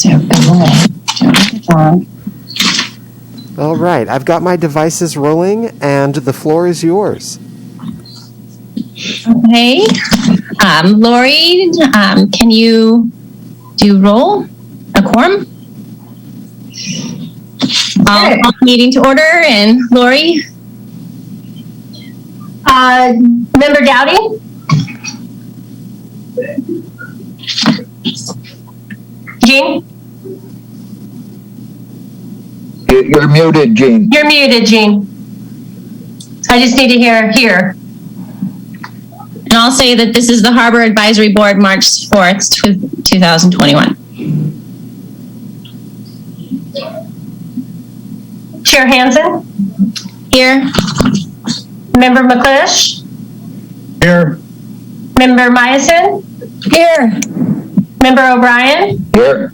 So go away. Don't look at John. All right, I've got my devices rolling, and the floor is yours. Okay. Lori, can you do roll a quorum? I'll call the meeting to order, and Lori? Member Dowdy? Jean? You're muted, Jean. You're muted, Jean. I just need to hear here. And I'll say that this is the Harbor Advisory Board, March 4th, 2021. Chair Hansen? Here. Member McClish? Here. Member Myosin? Here. Member O'Brien? Here.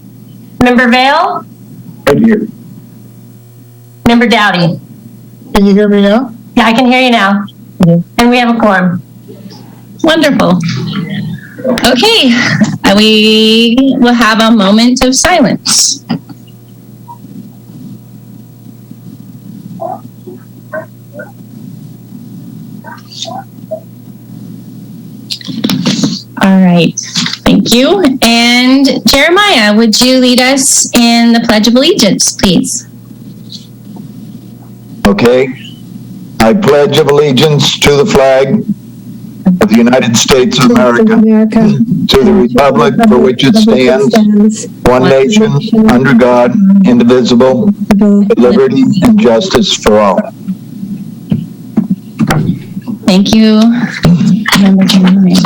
Member Vale? Right here. Member Dowdy? Can you hear me now? Yeah, I can hear you now. And we have a quorum. Wonderful. Okay, we will have a moment of silence. All right, thank you. And Jeremiah, would you lead us in the Pledge of Allegiance, please? Okay. I pledge allegiance to the flag of the United States of America, to the republic for which it stands, one nation, under God, indivisible, with liberty and justice for all. Thank you, Member Jeremiah.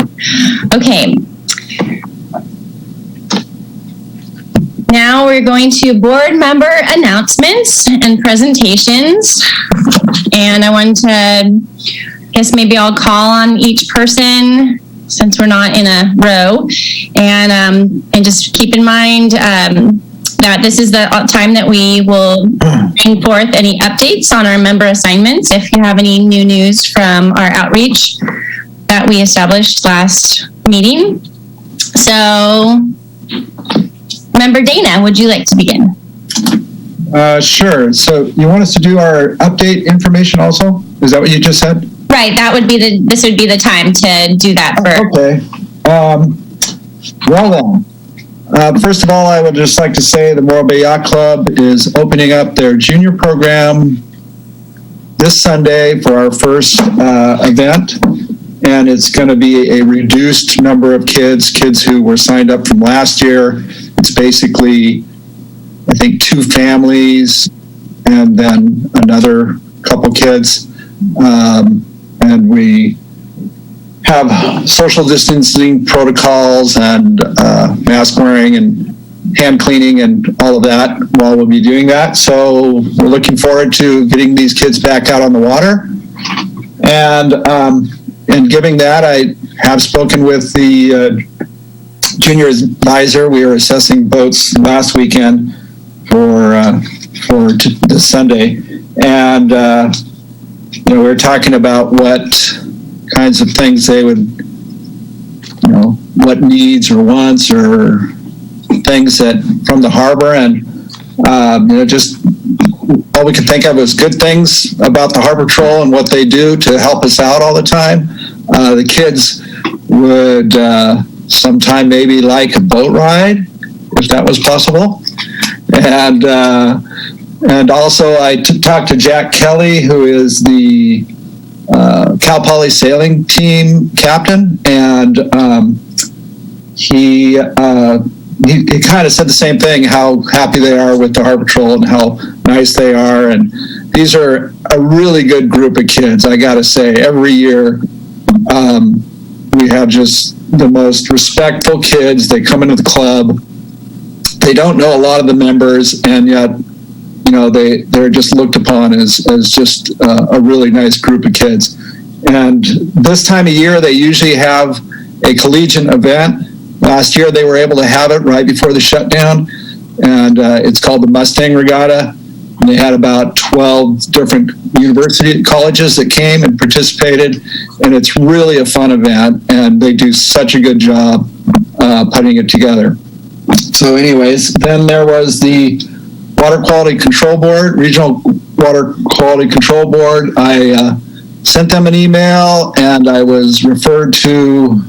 Okay. Now we're going to board member announcements and presentations. And I want to, I guess maybe I'll call on each person since we're not in a row. And just keep in mind that this is the time that we will bring forth any updates on our member assignments. If you have any new news from our outreach that we established last meeting. So, Member Dana, would you like to begin? Sure. So you want us to do our update information also? Is that what you just said? Right. That would be this would be the time to do that. Okay. Well then, first of all, I would just like to say the Morro Bay Yacht Club is opening up their junior program this Sunday for our first event. And it's going to be a reduced number of kids who were signed up from last year. It's basically, I think, 2 families and then another couple kids. And we have social distancing protocols and mask wearing and hand cleaning and all of that while we'll be doing that. So we're looking forward to getting these kids back out on the water. And given that, I have spoken with the junior advisor. We were assessing boats last weekend for this Sunday, and we were talking about what kinds of things they would, what needs or wants or things that from the harbor, and just all we could think of was good things about the Harbor Patrol and what they do to help us out all the time. The kids would sometime maybe like a boat ride, if that was possible. And also I talked to Jack Kelly, who is the Cal Poly sailing team captain, and he kind of said the same thing, how happy they are with the Harbor Patrol and how nice they are. And these are a really good group of kids, I got to say. Every year we have just the most respectful kids. They come into the club. They don't know a lot of the members, and yet, they're just looked upon as just a really nice group of kids. And this time of year, they usually have a collegiate event. Last year, they were able to have it right before the shutdown, and it's called the Mustang Regatta. And they had about 12 different university colleges that came and participated, and it's really a fun event, and they do such a good job putting it together. So anyways, then there was the Water Quality Control Board, Regional Water Quality Control Board. I sent them an email, and I was referred to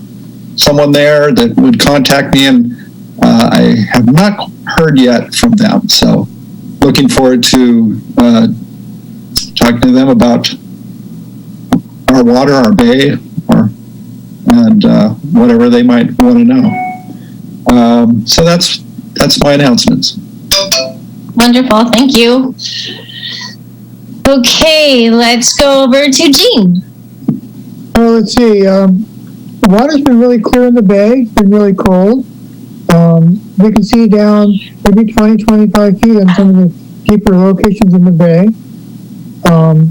someone there that would contact me, and I have not heard yet from them. So looking forward to talking to them about our water, our bay, and whatever they might want to know. So that's my announcements. Wonderful. Thank you. Okay, let's go over to Jean. Well, let's see. The water's been really clear in the bay. It's been really cold. We can see down maybe 20, 25 feet on some of the deeper locations in the bay.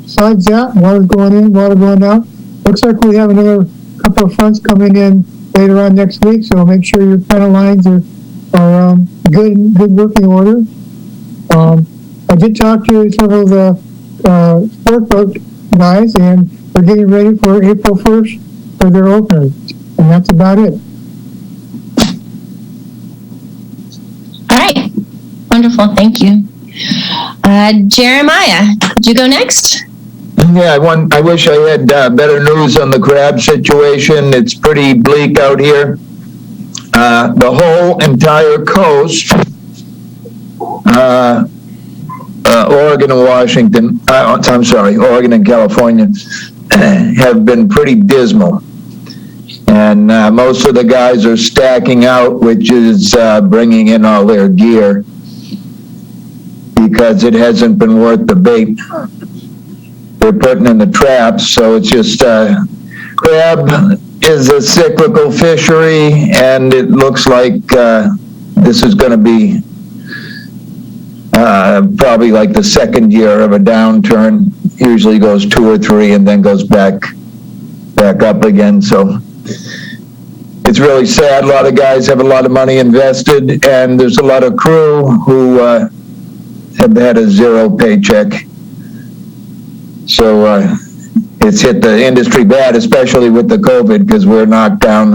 Besides that, water's going in, water going out. Looks like we have another couple of fronts coming in later on next week, so make sure your panel lines are good working order. I did talk to some of the sport boat guys, and they're getting ready for April 1st for their opener, and that's about it. All right. Wonderful. Thank you. Jeremiah, could you go next? Yeah, I wish I had better news on the crab situation. It's pretty bleak out here. The whole entire coast, Oregon and Washington, Oregon and California, have been pretty dismal. And most of the guys are stacking out, which is bringing in all their gear because it hasn't been worth the bait they're putting in the traps. So it's just crab is a cyclical fishery, and it looks like this is going to be probably like the second year of a downturn. Usually goes 2 or 3 and then goes back up again. So it's really sad. A lot of guys have a lot of money invested, and there's a lot of crew who have had a zero paycheck. So it's hit the industry bad, especially with the COVID, because we're knocked down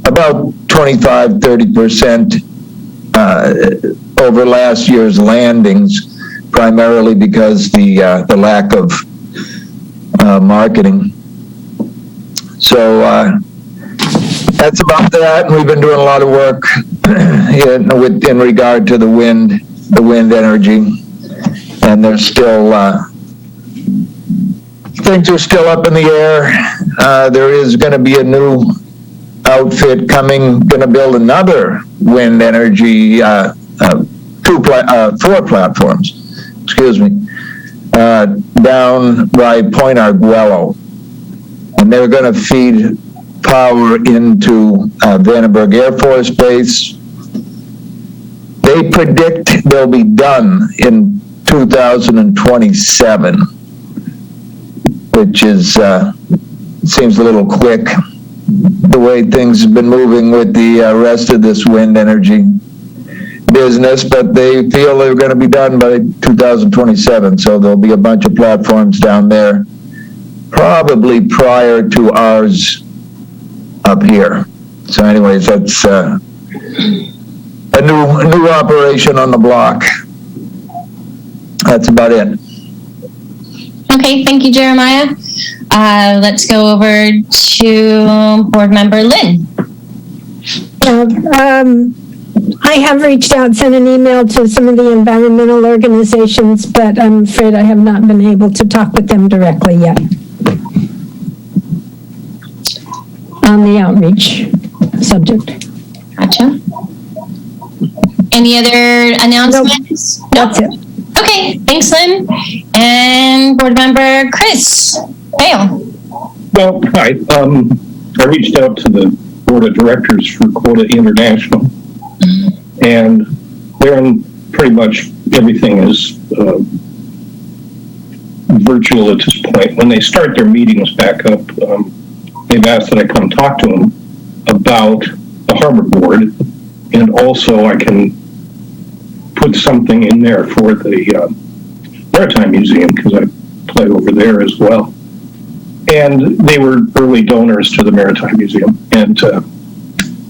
about 25-30% over last year's landings, primarily because the lack of marketing. So that's about that. And we've been doing a lot of work in regard to the wind energy, and there's still things are still up in the air. There is going to be a new outfit coming, going to build another wind energy, 4 platforms, down by Point Arguello. And they're going to feed power into Vandenberg Air Force Base. They predict they'll be done in 2027, which is seems a little quick, the way things have been moving with the rest of this wind energy business, but they feel they're going to be done by 2027, so there'll be a bunch of platforms down there, probably prior to ours up here. So anyways, that's a new operation on the block. That's about it. Okay, thank you, Jeremiah. Let's go over to Board Member Lynn. I have reached out, sent an email to some of the environmental organizations, but I'm afraid I have not been able to talk with them directly yet on the outreach subject. Gotcha. Any other announcements? Nope. That's it. Okay, thanks, Lynn. And Board Member Chris Bale. Well, hi. I reached out to the Board of Directors for Quota International, and they're on pretty much everything is virtual at this point. When they start their meetings back up, they've asked that I come talk to them about the Harbor Board, and also I can put something in there for the Maritime Museum, because I play over there as well. And they were early donors to the Maritime Museum. And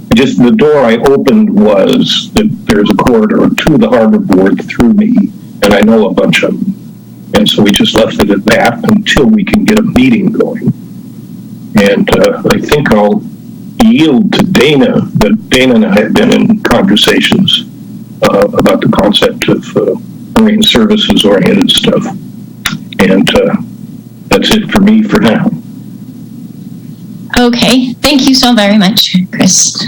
the door I opened was that there's a corridor to the harbor board through me, and I know a bunch of them. And so we just left it at that until we can get a meeting going. And I think I'll yield to Dana, that Dana and I have been in conversations about the concept of marine services oriented stuff. And that's it for me for now. Okay, thank you so very much, Chris.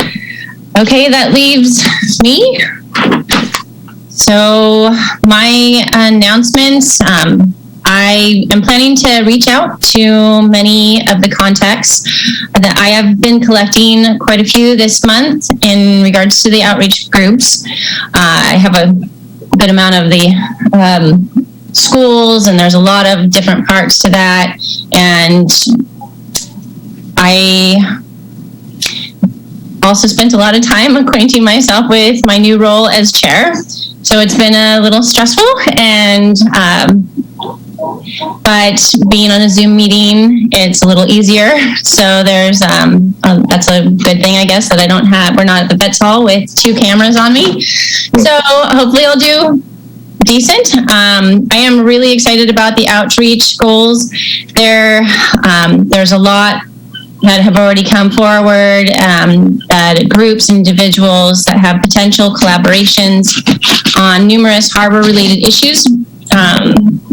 Okay, that leaves me. So my announcements, I am planning to reach out to many of the contacts that I have been collecting, quite a few this month in regards to the outreach groups. I have a good amount of the schools, and there's a lot of different parts to that. And I also spent a lot of time acquainting myself with my new role as chair. So it's been a little stressful, and but being on a Zoom meeting, it's a little easier. So there's that's a good thing, I guess, that we're not at the Vets Hall with 2 cameras on me. So hopefully I'll do decent. I am really excited about the outreach goals. There's a lot that have already come forward, groups, individuals that have potential collaborations on numerous harbor-related issues.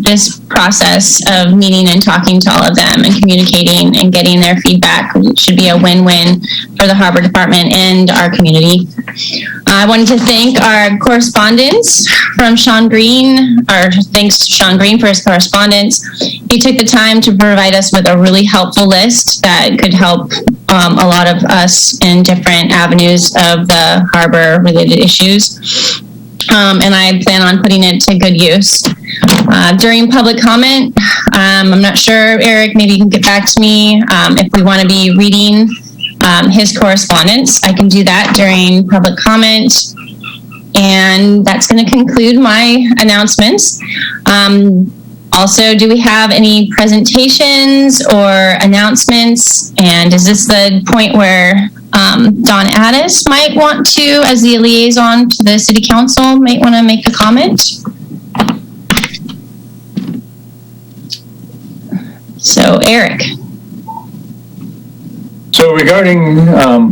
This process of meeting and talking to all of them and communicating and getting their feedback should be a win-win for the Harbor Department and our community. I wanted to thank our correspondents from Sean Green, thanks to Sean Green for his correspondence. He took the time to provide us with a really helpful list that could help a lot of us in different avenues of the harbor-related issues. And I plan on putting it to good use. During public comment, I'm not sure, Eric, maybe you can get back to me if we want to be reading his correspondence. I can do that during public comment. And that's going to conclude my announcements. Also, do we have any presentations or announcements? And is this the point where Don Addis might want to, as the liaison to the City Council, might want to make a comment? So, Eric. So regarding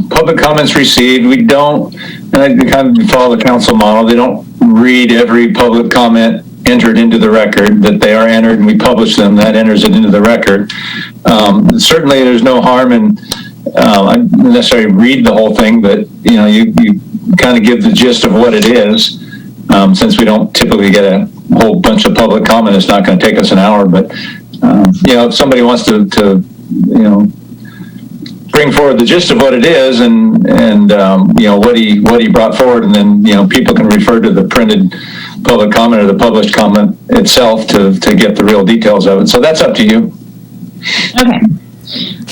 public comments received, we don't, and I kind of follow the council model, they don't read every public comment entered into the record. That they are entered and we publish them, that enters it into the record. Certainly there's no harm in, I don't necessarily read the whole thing, but you kind of give the gist of what it is. Since we don't typically get a whole bunch of public comment, it's not going to take us an hour, but if somebody wants to bring forward the gist of what it is and what he brought forward, and then people can refer to the printed public comment or the published comment itself to get the real details of it. So that's up to you. Okay.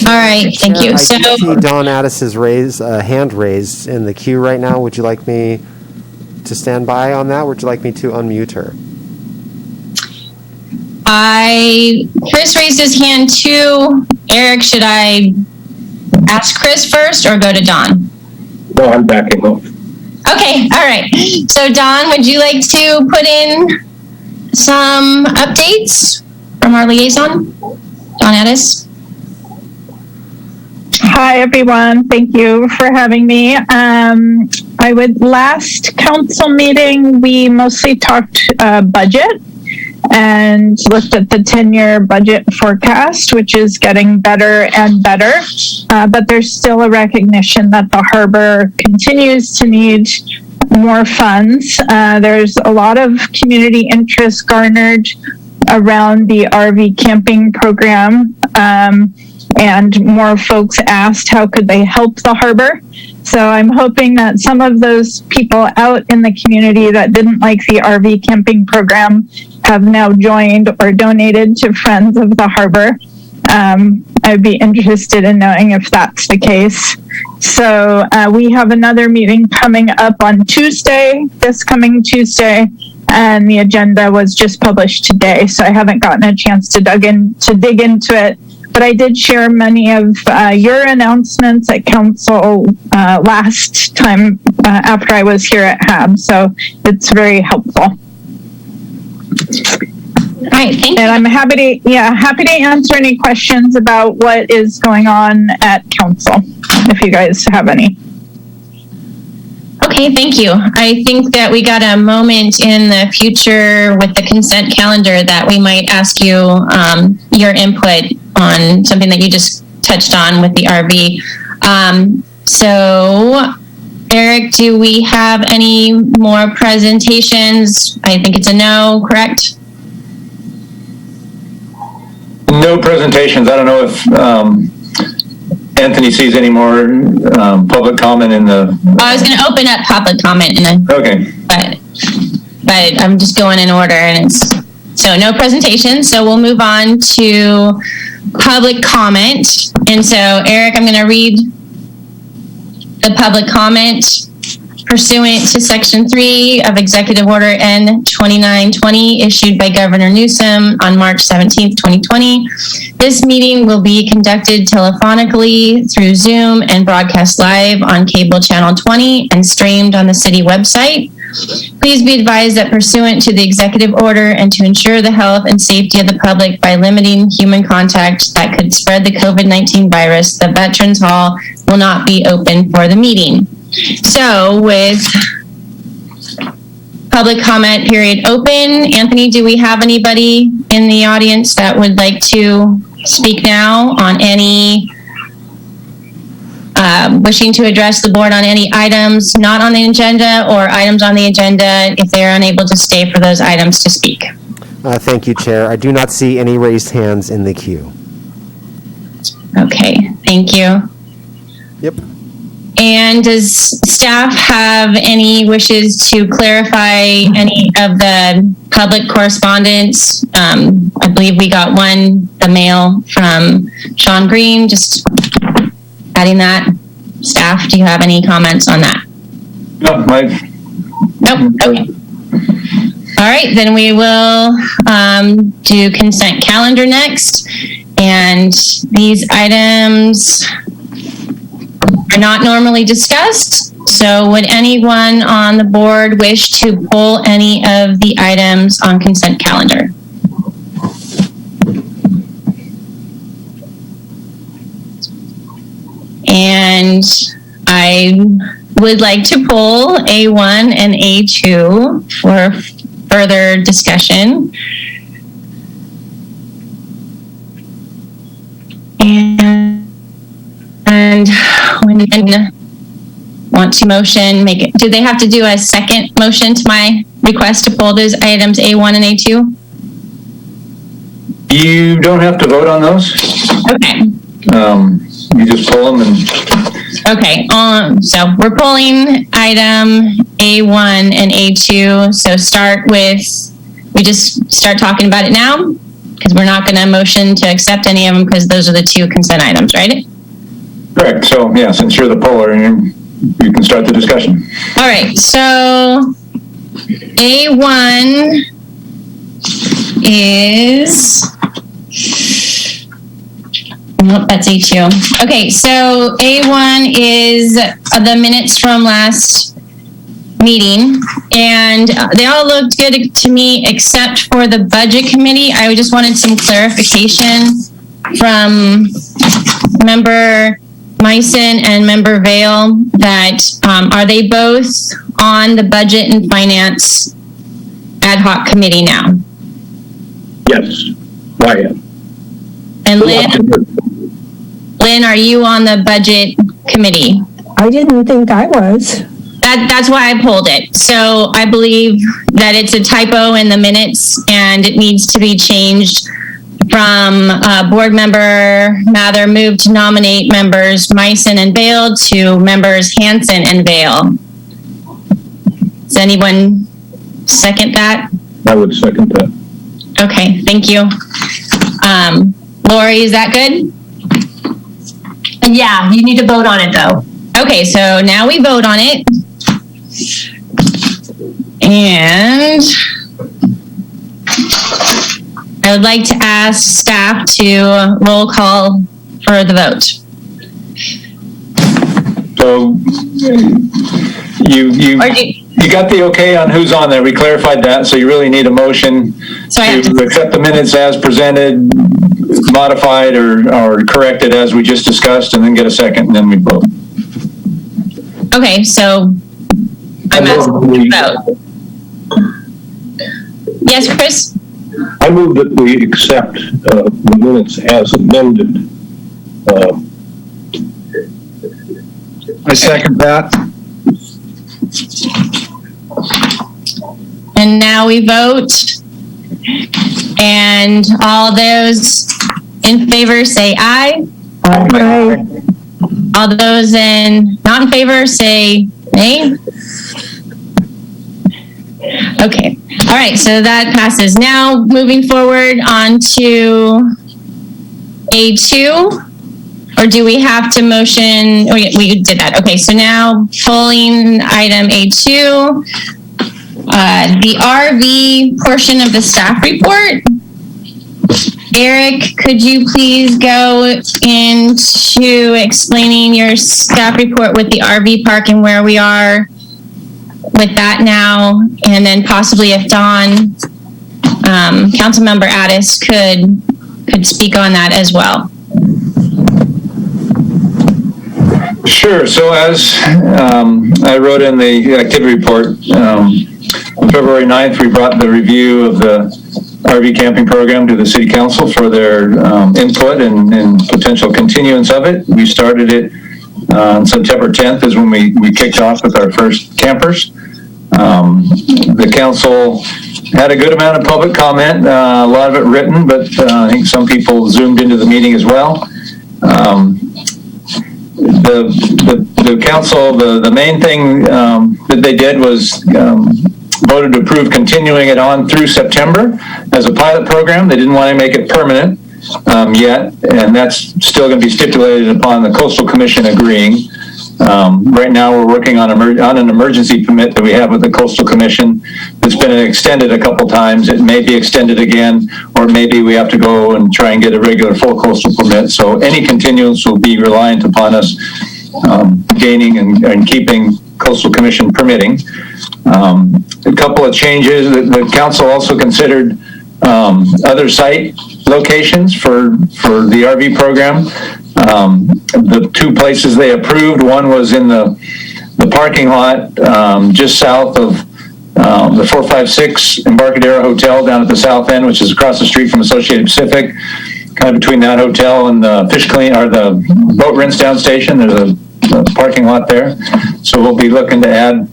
All right. Thank you. I see Don Addis's hand raised in the queue right now. Would you like me to stand by on that? Or would you like me to unmute her? Chris raised his hand too. Eric, should I ask Chris first or go to Don? No, I'm backing off. Okay, all right. So Don, would you like to put in some updates from our liaison, Don Addis? Hi, everyone. Thank you for having me. Last council meeting, we mostly talked budget and looked at the 10-year budget forecast, which is getting better and better. But there's still a recognition that the harbor continues to need more funds. There's a lot of community interest garnered around the RV camping program. And more folks asked how could they help the harbor. So I'm hoping that some of those people out in the community that didn't like the RV camping program have now joined or donated to Friends of the Harbor. I'd be interested in knowing if that's the case. So we have another meeting coming up on Tuesday, this coming Tuesday, and the agenda was just published today, so I haven't gotten a chance to dig into it. but I did share many of your announcements at council last time after I was here at HAB, so it's very helpful. All right, thank you. And I'm happy to answer any questions about what is going on at council, if you guys have any. Okay, thank you. I think that we got a moment in the future with the consent calendar that we might ask you your input on something that you just touched on with the RV. So, Eric, do we have any more presentations? I think it's a no, correct? No presentations. I don't know if Anthony sees any more public comment in the... I was going to open up public comment, and okay, but I'm just going in order, and it's so no presentation. So we'll move on to public comment. And so, Eric, I'm going to read the public comment pursuant to Section 3 of Executive Order N-2920 issued by Governor Newsom on March 17, 2020. This meeting will be conducted telephonically through Zoom and broadcast live on cable channel 20 and streamed on the city website. Please be advised that pursuant to the executive order and to ensure the health and safety of the public by limiting human contact that could spread the COVID-19 virus, the Veterans Hall will not be open for the meeting. So with public comment period open, Anthony, do we have anybody in the audience that would like to speak now on any, wishing to address the board on any items not on the agenda or items on the agenda if they are unable to stay for those items to speak? Thank you, Chair. I do not see any raised hands in the queue. Okay, thank you. Yep. And does staff have any wishes to clarify any of the public correspondence? I believe we got the mail from Sean Green, just adding that. Staff, do you have any comments on that? no, Nope, okay. All right, then we will do consent calendar next. And these items are not normally discussed. So would anyone on the board wish to pull any of the items on consent calendar? And I would like to pull A1 and A2 for further discussion. And when you want to motion, make it. Do they have to do a second motion to my request to pull those items A1 and A2? you don't have to vote on those. Okay. You just pull them and... Okay, so we're pulling item A1 and A2. So we just start talking about it now, because we're not going to motion to accept any of them because those are the two consent items, right? Correct. So, yeah, since you're the puller, you can start the discussion. All right, so A1 is... Nope, that's A2. Okay, so A1 is the minutes from last meeting, and they all looked good to me except for the budget committee. I just wanted some clarification from Member Meissen and Member Vale that are they both on the budget and finance ad hoc committee now? Yes, Wyatt. And Lynn, are you on the budget committee? I didn't think I was. That's why I pulled it. So I believe that it's a typo in the minutes and it needs to be changed from board member Mather moved to nominate members Meissen and Vale to members Hansen and Vale. Does anyone second that? I would second that. Okay, thank you. Lori, is that good? Yeah, you need to vote on it though. Okay, so now we vote on it. And I would like to ask staff to roll call for the vote. So you got the okay on who's on there. We clarified that, so you really need a motion to accept the minutes as presented, modified or corrected as we just discussed, and then get a second, and then we vote. Okay, so I'm asking to vote. Yes, Chris? I move that we accept the minutes as amended. I second that. And now we vote. And all those in favor say aye. Aye. All those not in favor say nay. Okay. All right. So that passes. Now moving forward on to A2. Or do we have to motion? Oh, yeah, we did that. Okay. So now pulling item A2, the RV portion of the staff report. Eric, could you please go into explaining your staff report with the RV park and where we are with that now, and then possibly if Dawn, Councilmember Addis could speak on that as well. Sure. So as I wrote in the activity report, on February 9th, we brought the review of the RV camping program to the City Council for their input and potential continuance of it. We started it on September 10th is when we kicked off with our first campers. The council had a good amount of public comment, a lot of it written, but I think some people zoomed into the meeting as well. The council, the main thing that they did was voted to approve continuing it on through September as a pilot program. They didn't want to make it permanent yet, and that's still going to be stipulated upon the Coastal Commission agreeing. Right now we're working on an emergency permit that we have with the Coastal Commission that's been extended a couple times. It may be extended again, or maybe we have to go and try and get a regular full coastal permit. So any continuance will be reliant upon us gaining and keeping Coastal Commission permitting. A couple of changes. The council also considered other site locations for the RV program. The two places they approved, one was in the parking lot just south of the 456 Embarcadero Hotel down at the south end, which is across the street from Associated Pacific, kind of between that hotel and the fish clean or the boat rinse down station. There's a parking lot there. So we'll be looking to add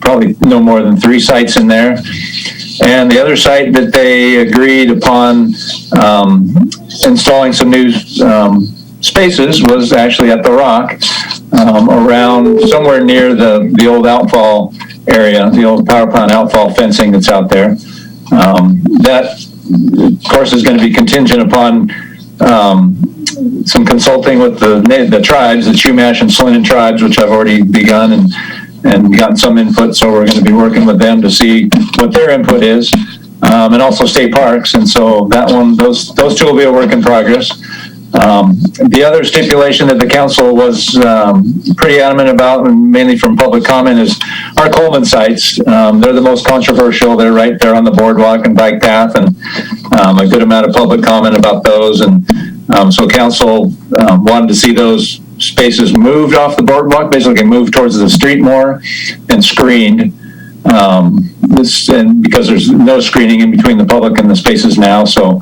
probably no more than 3 sites in there. And the other site that they agreed upon installing some new spaces was actually at the Rock, around somewhere near the old outfall area, the old power plant outfall fencing that's out there. That, of course, is going to be contingent upon some consulting with the tribes, the Chumash and Salinan tribes, which I've already begun and gotten some input. So we're going to be working with them to see what their input is, and also state parks. And so that one, those two will be a work in progress. The other stipulation that the council was pretty adamant about, and mainly from public comment, is our Coleman sites. They're the most controversial. They're right there on the boardwalk and bike path, and a good amount of public comment about those. And so council wanted to see those spaces moved off the boardwalk, basically moved towards the street more and screened. And because there's no screening in between the public and the spaces now, so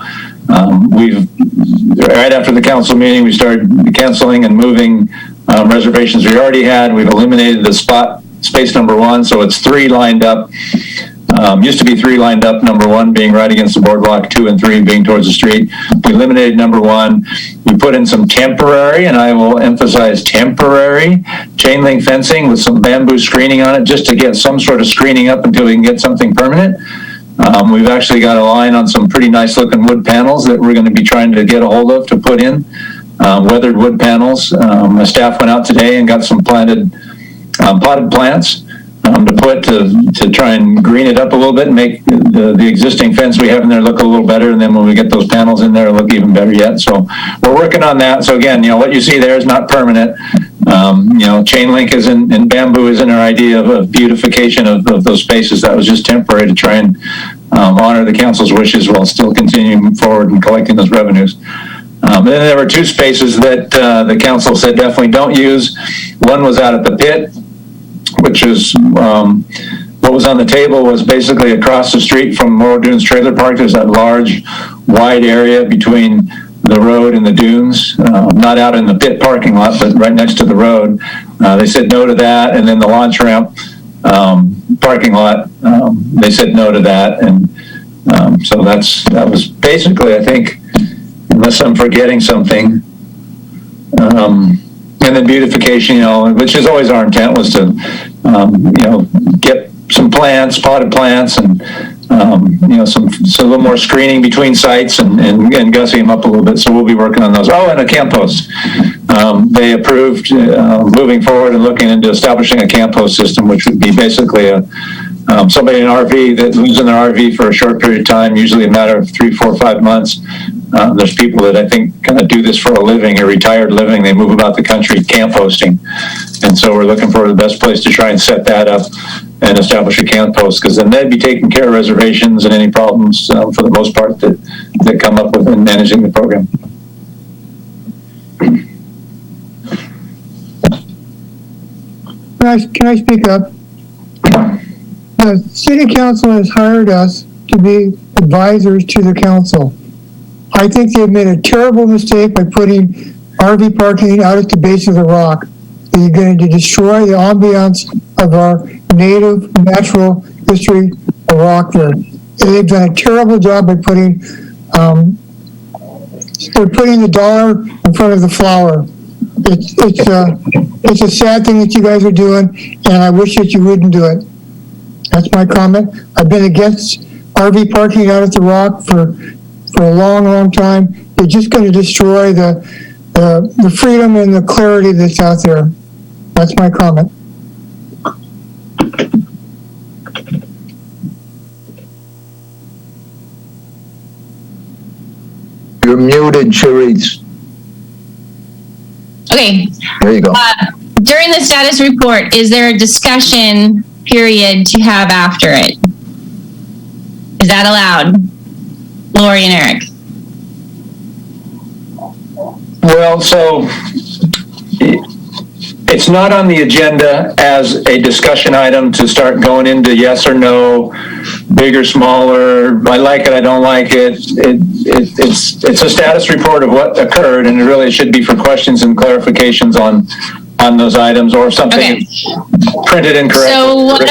we've right after the council meeting, we started canceling and moving reservations we already had. We've eliminated the space number 1, so it's 3 lined up. Used to be 3 lined up, number 1 being right against the boardwalk, 2 and 3 being towards the street. We eliminated number 1. We put in some temporary, and I will emphasize temporary, chain link fencing with some bamboo screening on it, just to get some sort of screening up until we can get something permanent. We've actually got a line on some pretty nice looking wood panels that we're going to be trying to get a hold of to put in, weathered wood panels. My staff went out today and got some potted plants to put to try and green it up a little bit and make the existing fence we have in there look a little better. And then when we get those panels in there, it'll look even better yet. So we're working on that. So again, what you see there is not permanent. Chain link isn't, and bamboo isn't our idea of beautification of those spaces. That was just temporary to try and honor the council's wishes while still continuing forward and collecting those revenues. And then there were two spaces that the council said definitely don't use. One was out at the pit, which is what was on the table was basically across the street from Morro Dunes Trailer Park. There's that large, wide area between the road and the dunes, not out in the pit parking lot, but right next to the road. They said no to that. And then the launch ramp parking lot, they said no to that. And so that was basically, I think, unless I'm forgetting something. And then beautification, which is always our intent, was to, get some plants, potted plants, and so a little more screening between sites and gussing them up a little bit. So we'll be working on those. Oh, and a camp host. They approved moving forward and looking into establishing a camp host system, which would be basically somebody in an RV that lives in their RV for a short period of time, usually a matter of 3, 4, 5 months. There's people that I think kind of do this for a living, a retired living. They move about the country camp hosting. And so we're looking for the best place to try and set that up and establish a camp host, because then they'd be taking care of reservations and any problems for the most part that come up with in managing the program. Can I speak up? The city council has hired us to be advisors to the council. I think they've made a terrible mistake by putting RV parking out at the base of the rock. They're going to destroy the ambiance of our native natural history of rock there. They've done a terrible job by putting the dollar in front of the flower. It's a sad thing that you guys are doing, and I wish that you wouldn't do it. That's my comment. I've been against RV parking out at the rock for a long, long time. They're just going to destroy the freedom and the clarity that's out there. That's my comment. You're muted, Charisse. Okay. There you go. During the status report, is there a discussion period to have after it? Is that allowed? Lori and Eric. Well, so it's not on the agenda as a discussion item to start going into yes or no, big or smaller, I like it, I don't like it. It's a status report of what occurred, and it really should be for questions and clarifications on those items, or if something is printed incorrectly. So what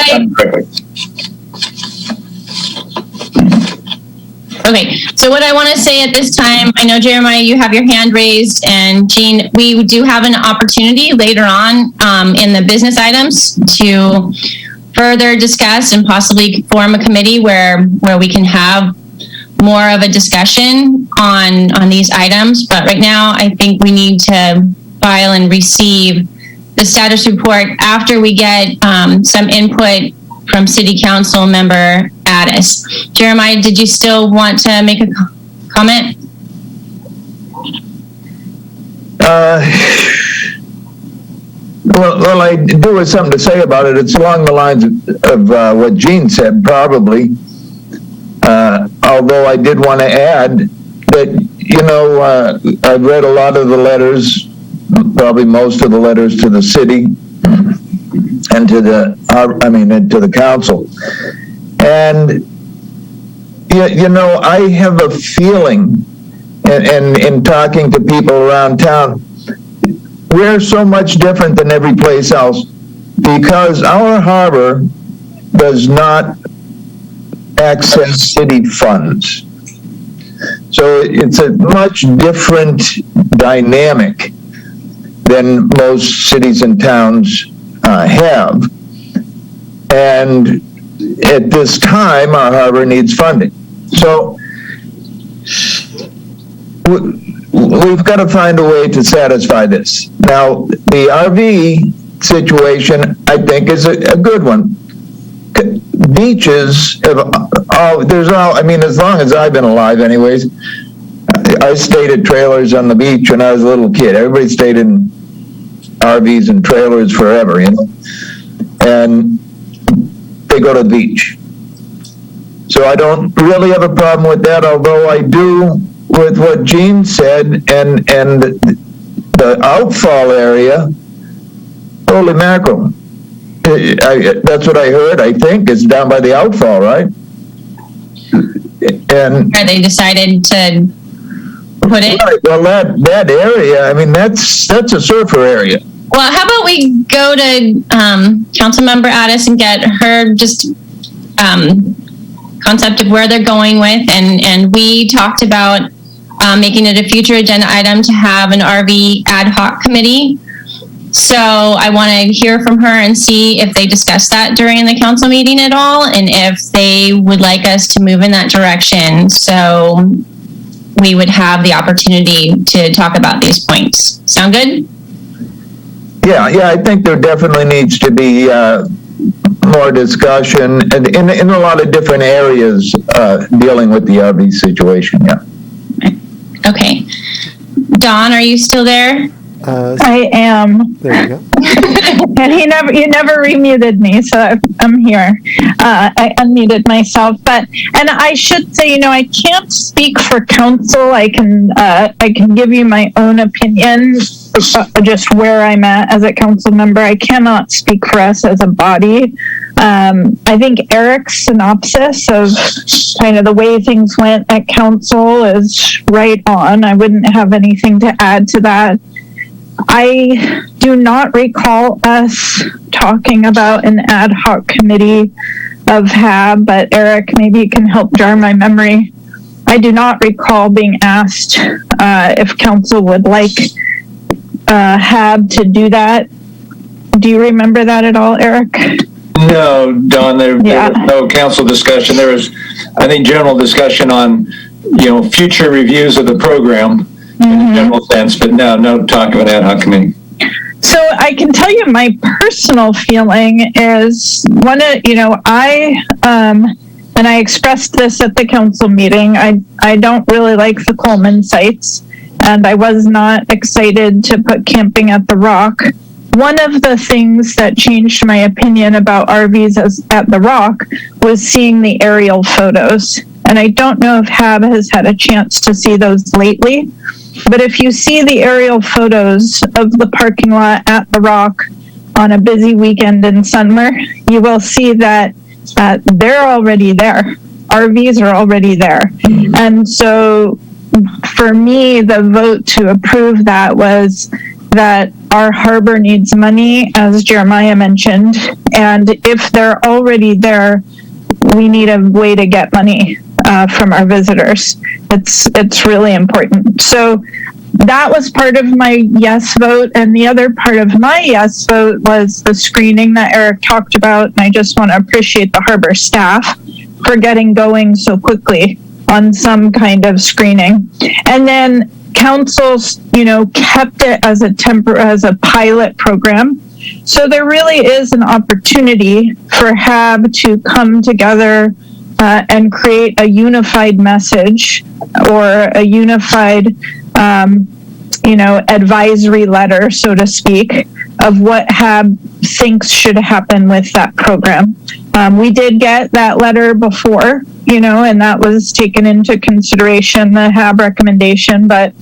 so what I want to say at this time, I know, Jeremiah, you have your hand raised, and Jean, we do have an opportunity later on in the business items to further discuss and possibly form a committee where we can have more of a discussion on these items. But right now, I think we need to file and receive the status report after we get some input from City Council member Addis. Jeremiah, did you still want to make a comment? Well, I do have something to say about it. It's along the lines of what Jean said, probably. Although I did want to add that, I've read a lot of the letters, probably most of the letters to the city and to the council. And, I have a feeling, and in talking to people around town, we're so much different than every place else because our harbor does not access city funds. So it's a much different dynamic than most cities and towns have. And at this time, our harbor needs funding. So we've got to find a way to satisfy this. Now, the RV situation, I think, is a good one. beaches I mean, as long as I've been alive anyways, I stayed at trailers on the beach when I was a little kid. Everybody stayed in RVs and trailers forever, you know, and they go to the beach. So I don't really have a problem with that, although I do with what Gene said, and the outfall area, holy mackerel. That's what I heard, I think, is down by the outfall, right? And Or they decided to put it. Right, well, that area, I mean, that's a surfer area. Well, how about we go to Councilmember Addis and get her just concept of where they're going with, and we talked about making it a future agenda item to have an RV ad hoc committee. So I want to hear from her and see if they discussed that during the council meeting at all, and if they would like us to move in that direction. So we would have the opportunity to talk about these points. Sound good? Yeah, I think there definitely needs to be more discussion in a lot of different areas dealing with the RV situation, yeah. Okay. Dawn, are you still there? I am. There you go. And you never remuted me, so I'm here. I unmuted myself, and I should say, I can't speak for council. I can give you my own opinion, just where I'm at as a council member. I cannot speak for us as a body. I think Eric's synopsis of kind of the way things went at council is right on. I wouldn't have anything to add to that. I do not recall us talking about an ad hoc committee of HAB, but Eric, maybe you can help jar my memory. I do not recall being asked if council would like HAB to do that. Do you remember that at all, Eric? No, Don, there was no council discussion. There was, I think, general discussion on, future reviews of the program. In a general sense, but no talk of an ad hoc committee. So I can tell you my personal feeling is and I expressed this at the council meeting. I don't really like the Coleman sites, and I was not excited to put camping at the Rock. One of the things that changed my opinion about RVs at the Rock was seeing the aerial photos. And I don't know if HAB has had a chance to see those lately. But if you see the aerial photos of the parking lot at the Rock on a busy weekend in summer, you will see that they're already there. RVs are already there. And so for me, the vote to approve that was that our harbor needs money, as Jeremiah mentioned. And if they're already there, we need a way to get money from our visitors. It's really important. So that was part of my yes vote. And the other part of my yes vote was the screening that Eric talked about. And I just want to appreciate the harbor staff for getting going so quickly on some kind of screening. And then council, kept it as a pilot program. So there really is an opportunity for HAB to come together and create a unified message or a unified, advisory letter, so to speak, of what HAB thinks should happen with that program. We did get that letter before, and that was taken into consideration, the HAB recommendation, but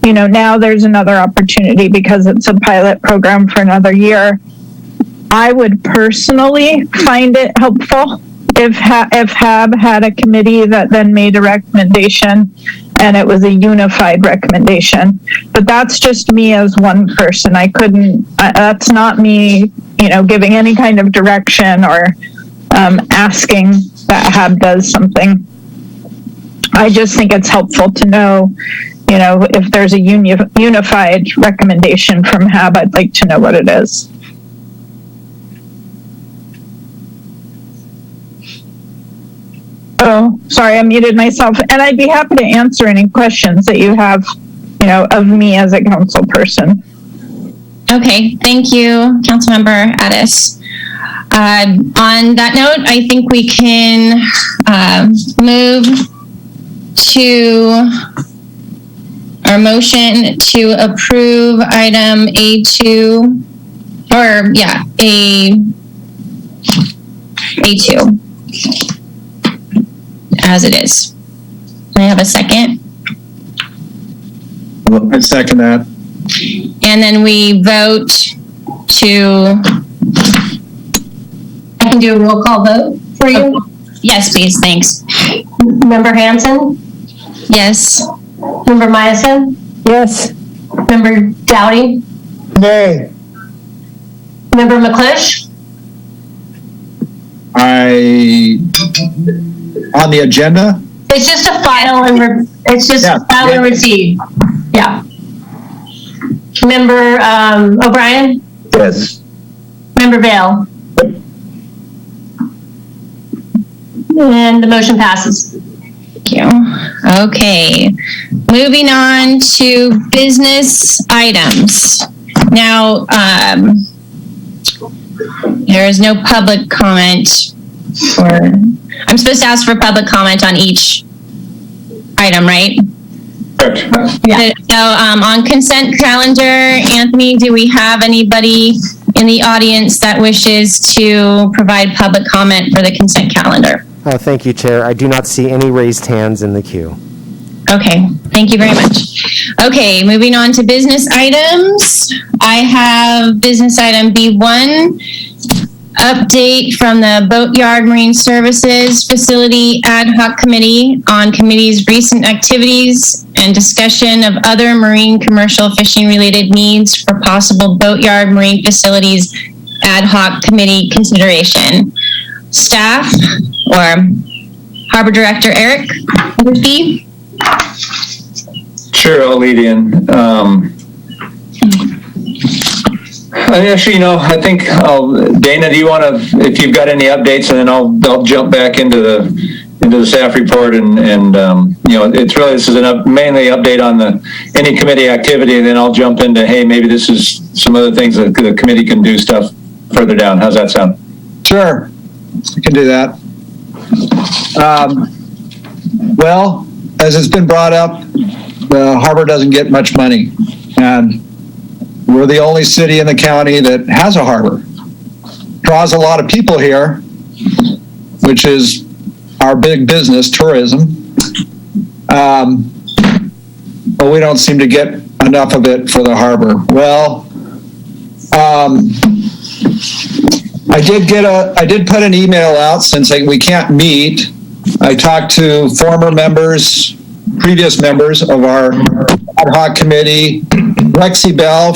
now there's another opportunity because it's a pilot program for another year. I would personally find it helpful if HAB had a committee that then made a recommendation and it was a unified recommendation. But that's just me as one person. That's not me, giving any kind of direction or asking that HAB does something. I just think it's helpful to know, if there's a unified recommendation from HAB, I'd like to know what it is. Oh, sorry, I muted myself. And I'd be happy to answer any questions that you have, of me as a council person. Okay, thank you, Councilmember Addis. On that note, I think we can move to our motion to approve item A2, or yeah, A2 as it is. Can I have a second? I second that. And then we vote to... I can do a roll call vote for you. Yes, please, thanks. Member Hanson? Yes. Member Myason? Yes. Member Dowdy? Nay. Member McClish? On the agenda? It's just a file and file and receive. Yeah. Member O'Brien? Yes. Member Vale? And the motion passes. Thank you. Okay. Moving on to business items. Now, there is no public comment I'm supposed to ask for public comment on each item, right? Correct. Yeah. So on consent calendar, Anthony, do we have anybody in the audience that wishes to provide public comment for the consent calendar? Thank you, Chair. I do not see any raised hands in the queue. Okay, thank you very much. Okay, moving on to business items. I have business item B1, update from the Boatyard Marine Services Facility Ad Hoc Committee on committee's recent activities and discussion of other marine commercial fishing related needs for possible Boatyard Marine Facilities Ad Hoc Committee consideration. Staff or Harbor Director Eric Woodby. Sure, I'll lead in. Actually, I think Dana, do you want to, if you've got any updates, and then I'll jump back into the staff report, and it's really, this is mainly update on any committee activity, and then I'll jump into, hey, maybe this is some other things that the committee can do stuff further down. How's that sound? Sure, I can do that. Well, as it's been brought up, the harbor doesn't get much money, and we're the only city in the county that has a harbor. Draws a lot of people here, which is our big business, tourism. But we don't seem to get enough of it for the harbor. Well, I did put an email out since we can't meet. I talked to previous members of our ad hoc committee, Lexi Bell,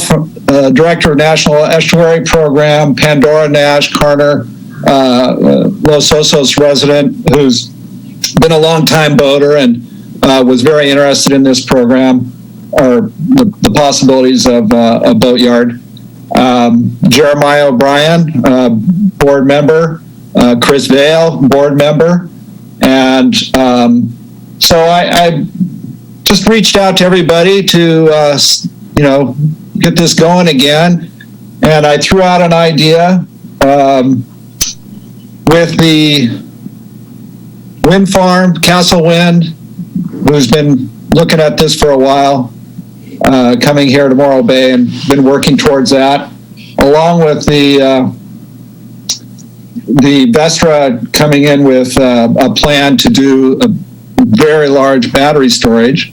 Director of National Estuary Program, Pandora Nash Carter, Los Osos resident, who's been a long-time boater and was very interested in this program, or the possibilities of a boatyard. Jeremiah O'Brien, board member, Chris Vale, board member, and so I just reached out to everybody to get this going again, and I threw out an idea with the wind farm, Castle Wind, who's been looking at this for a while, coming here to Morro Bay and been working towards that, along with the Vestra coming in with a plan to do a very large battery storage.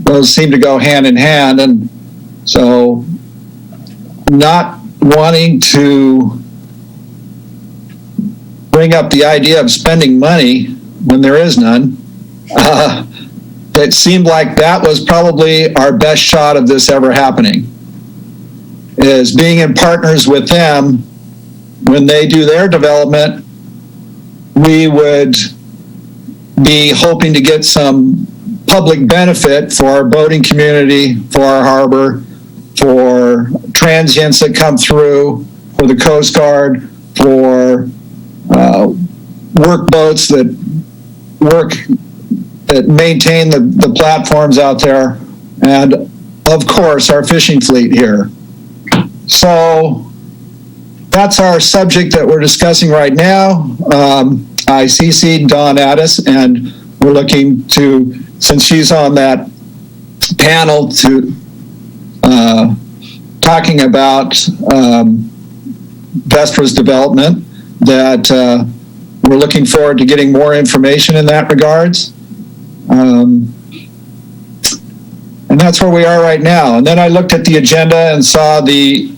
Those seem to go hand in hand, and so not wanting to bring up the idea of spending money when there is none, it seemed like that was probably our best shot of this ever happening, is being in partners with them. When they do their development, we would be hoping to get some public benefit for our boating community, for our harbor, for transients that come through, for the Coast Guard, for work boats that maintain the platforms out there, and of course our fishing fleet here. So that's our subject that we're discussing right now. I CC'd Dawn Addis, and we're looking to, since she's on that panel, to talking about Vestra's development, that we're looking forward to getting more information in that regards. And that's where we are right now. And then I looked at the agenda and saw the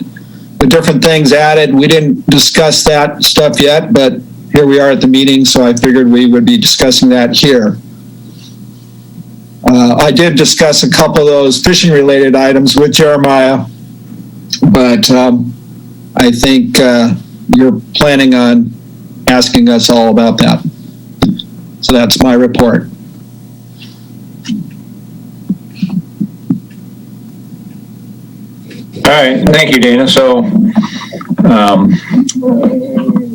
different things added. We didn't discuss that stuff yet, but here we are at the meeting, so I figured we would be discussing that here. I did discuss a couple of those fishing-related items with Jeremiah, but I think you're planning on asking us all about that. So that's my report. All right, thank you, Dana. So,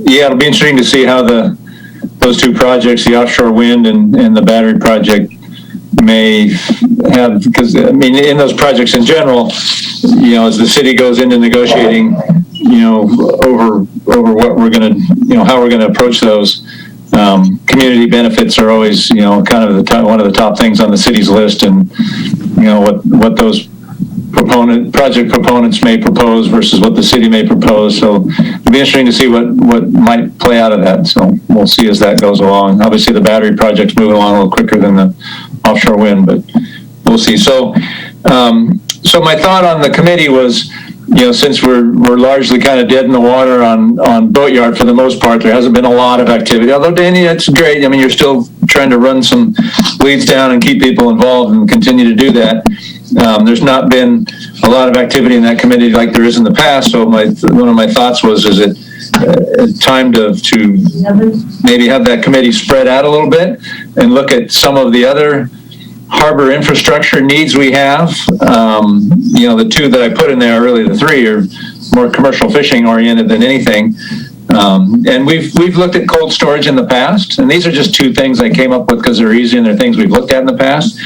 yeah, it'll be interesting to see how those two projects, the offshore wind and the battery project, may have, because I mean, in those projects in general, you know, as the city goes into negotiating, you know, over what we're going to, you know, how we're going to approach those, community benefits are always, you know, kind of one of the top things on the city's list, and you know what those project proponents may propose versus what the city may propose. So it'll be interesting to see what might play out of that. So we'll see as that goes along. Obviously the battery project's moving along a little quicker than the offshore wind, but we'll see. So so my thought on the committee was, you know, since we're largely kind of dead in the water on Boatyard for the most part, there hasn't been a lot of activity. Although, Danny, that's great. I mean, you're still trying to run some leads down and keep people involved and continue to do that. There's not been a lot of activity in that committee like there is in the past. So one of my thoughts was, is it time to maybe have that committee spread out a little bit and look at some of the other harbor infrastructure needs we have. You know, the two that I put in there, really the three, are more commercial fishing oriented than anything. And we've looked at cold storage in the past, and these are just two things I came up with because they're easy and they're things we've looked at in the past.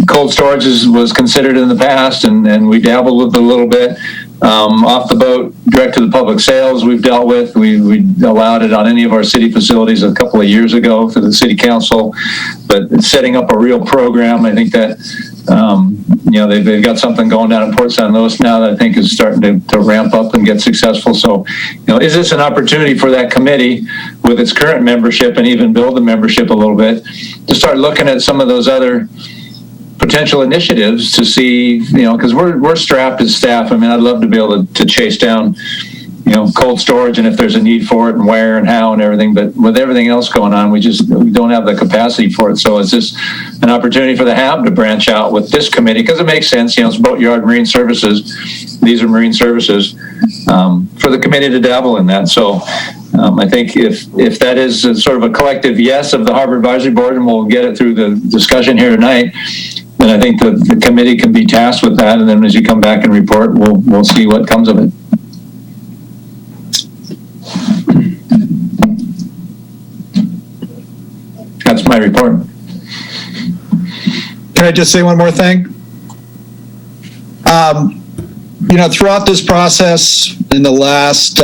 Cold storage was considered in the past, and we dabbled with it a little bit. Off the boat, direct to the public sales, we've dealt with. We allowed it on any of our city facilities a couple of years ago through the city council, but setting up a real program, I think that, you know, they've got something going down in Port St. Louis now that I think is starting to ramp up and get successful. So, you know, is this an opportunity for that committee with its current membership and even build the membership a little bit to start looking at some of those other potential initiatives to see, you know, because we're strapped as staff. I mean, I'd love to be able to chase down, you know, cold storage and if there's a need for it and where and how and everything. But with everything else going on, we don't have the capacity for it. So it's just an opportunity for the HAB to branch out with this committee, because it makes sense. You know, it's Boatyard Marine Services. These are marine services, for the committee to dabble in that. So I think if that is sort of a collective yes of the Harbor Advisory Board, and we'll get it through the discussion here tonight, then I think the committee can be tasked with that. And then as you come back and report, we'll see what comes of it. That's my report. Can I just say one more thing? You know, throughout this process in the last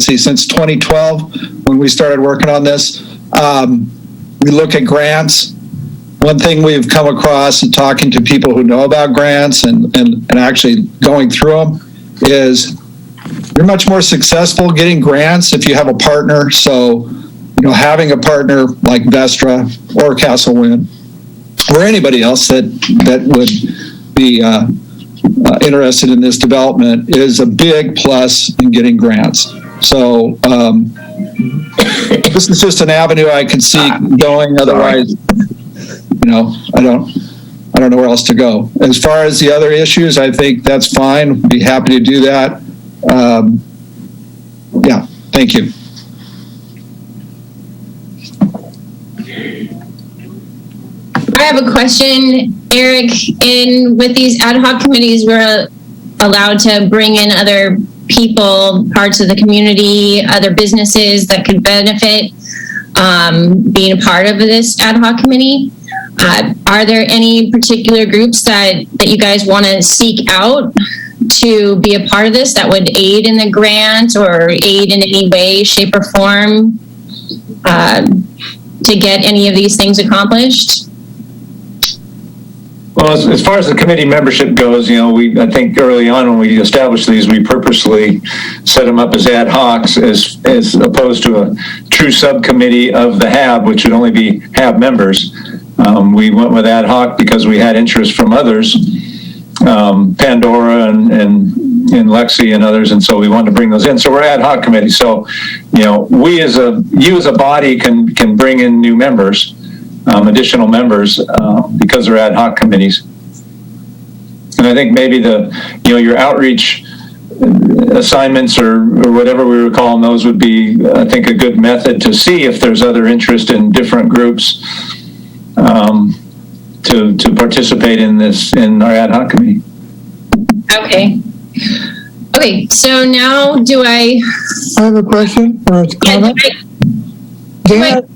since 2012, when we started working on this, we look at grants. One thing we've come across in talking to people who know about grants and actually going through them is you're much more successful getting grants if you have a partner. So, you know, having a partner like Vestra or Castle Wind or anybody else that would be interested in this development is a big plus in getting grants. So this is just an avenue I could see going. Otherwise, you know, I don't know where else to go. As far as the other issues, I think that's fine. Be happy to do that. Yeah, thank you. I have a question, Eric. With these ad hoc committees, we're allowed to bring in other people, parts of the community, other businesses that could benefit being a part of this ad hoc committee. Are there any particular groups that you guys want to seek out to be a part of this that would aid in the grant or aid in any way, shape, or form to get any of these things accomplished? Well, as far as the committee membership goes, I think early on when we established these, we purposely set them up as ad hocs as opposed to a true subcommittee of the HAB, which would only be HAB members. We went with ad hoc because we had interest from others, Pandora and Lexi and others, and so we wanted to bring those in. So we're ad hoc committee. So, you as a body can bring in new members. Additional members because they're ad hoc committees. And I think maybe your outreach assignments or whatever we were calling those would be, I think, a good method to see if there's other interest in different groups to participate in our ad hoc committee. Okay, so now I have a question or a comment? Dan?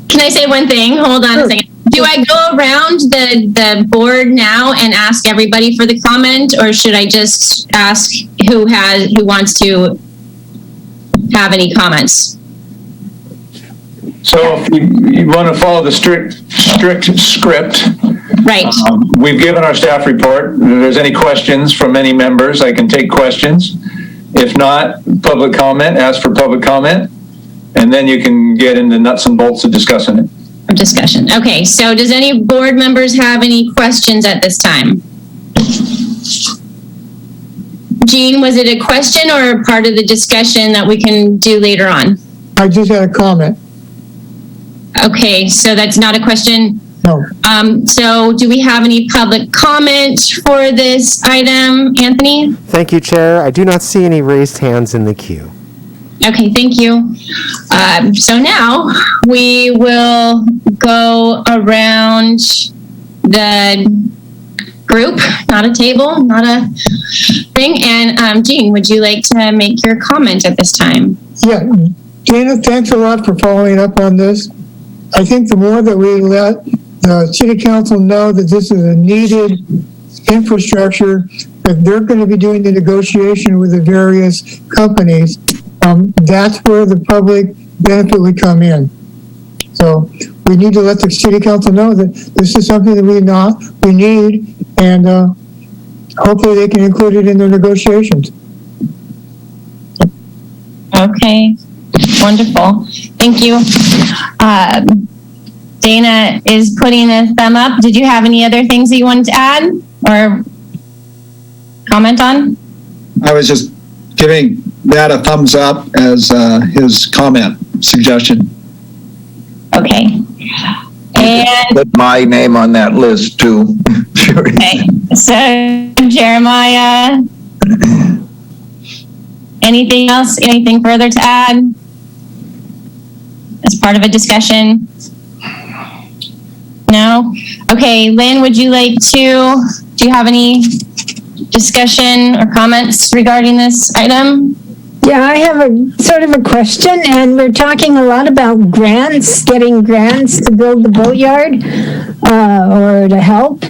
Can I say one thing? Hold on a second. Do I go around the board now and ask everybody for the comment, or should I just ask who wants to have any comments? So if you want to follow the strict script, right? We've given our staff report. If there's any questions from any members, I can take questions. If not, public comment, ask for public comment. And then you can get into nuts and bolts of discussing it. Discussion. Okay, so does any board members have any questions at this time? Jean, was it a question or part of the discussion that we can do later on? I just had a comment. Okay, so that's not a question? No. So do we have any public comment for this item, Anthony? Thank you, Chair. I do not see any raised hands in the queue. Okay, thank you. So now we will go around the group, not a table, not a thing. And Jean, would you like to make your comment at this time? Yeah, Dana, thanks a lot for following up on this. I think the more that we let the city council know that this is a needed infrastructure, that they're going to be doing the negotiation with the various companies, that's where the public benefit would come in. So we need to let the city council know that this is something that we need, and hopefully they can include it in their negotiations. Okay, wonderful. Thank you. Dana is putting a thumb up. Did you have any other things that you wanted to add or comment on? I was just giving that a thumbs up as his comment suggestion. Okay. And put my name on that list too. Sure. Okay. So Jeremiah, anything else? Anything further to add as part of a discussion? No? Okay, Lynn, would you like to, do you have any discussion or comments regarding this item? Yeah, I have a sort of a question, and we're talking a lot about grants, getting grants to build the boatyard or to help.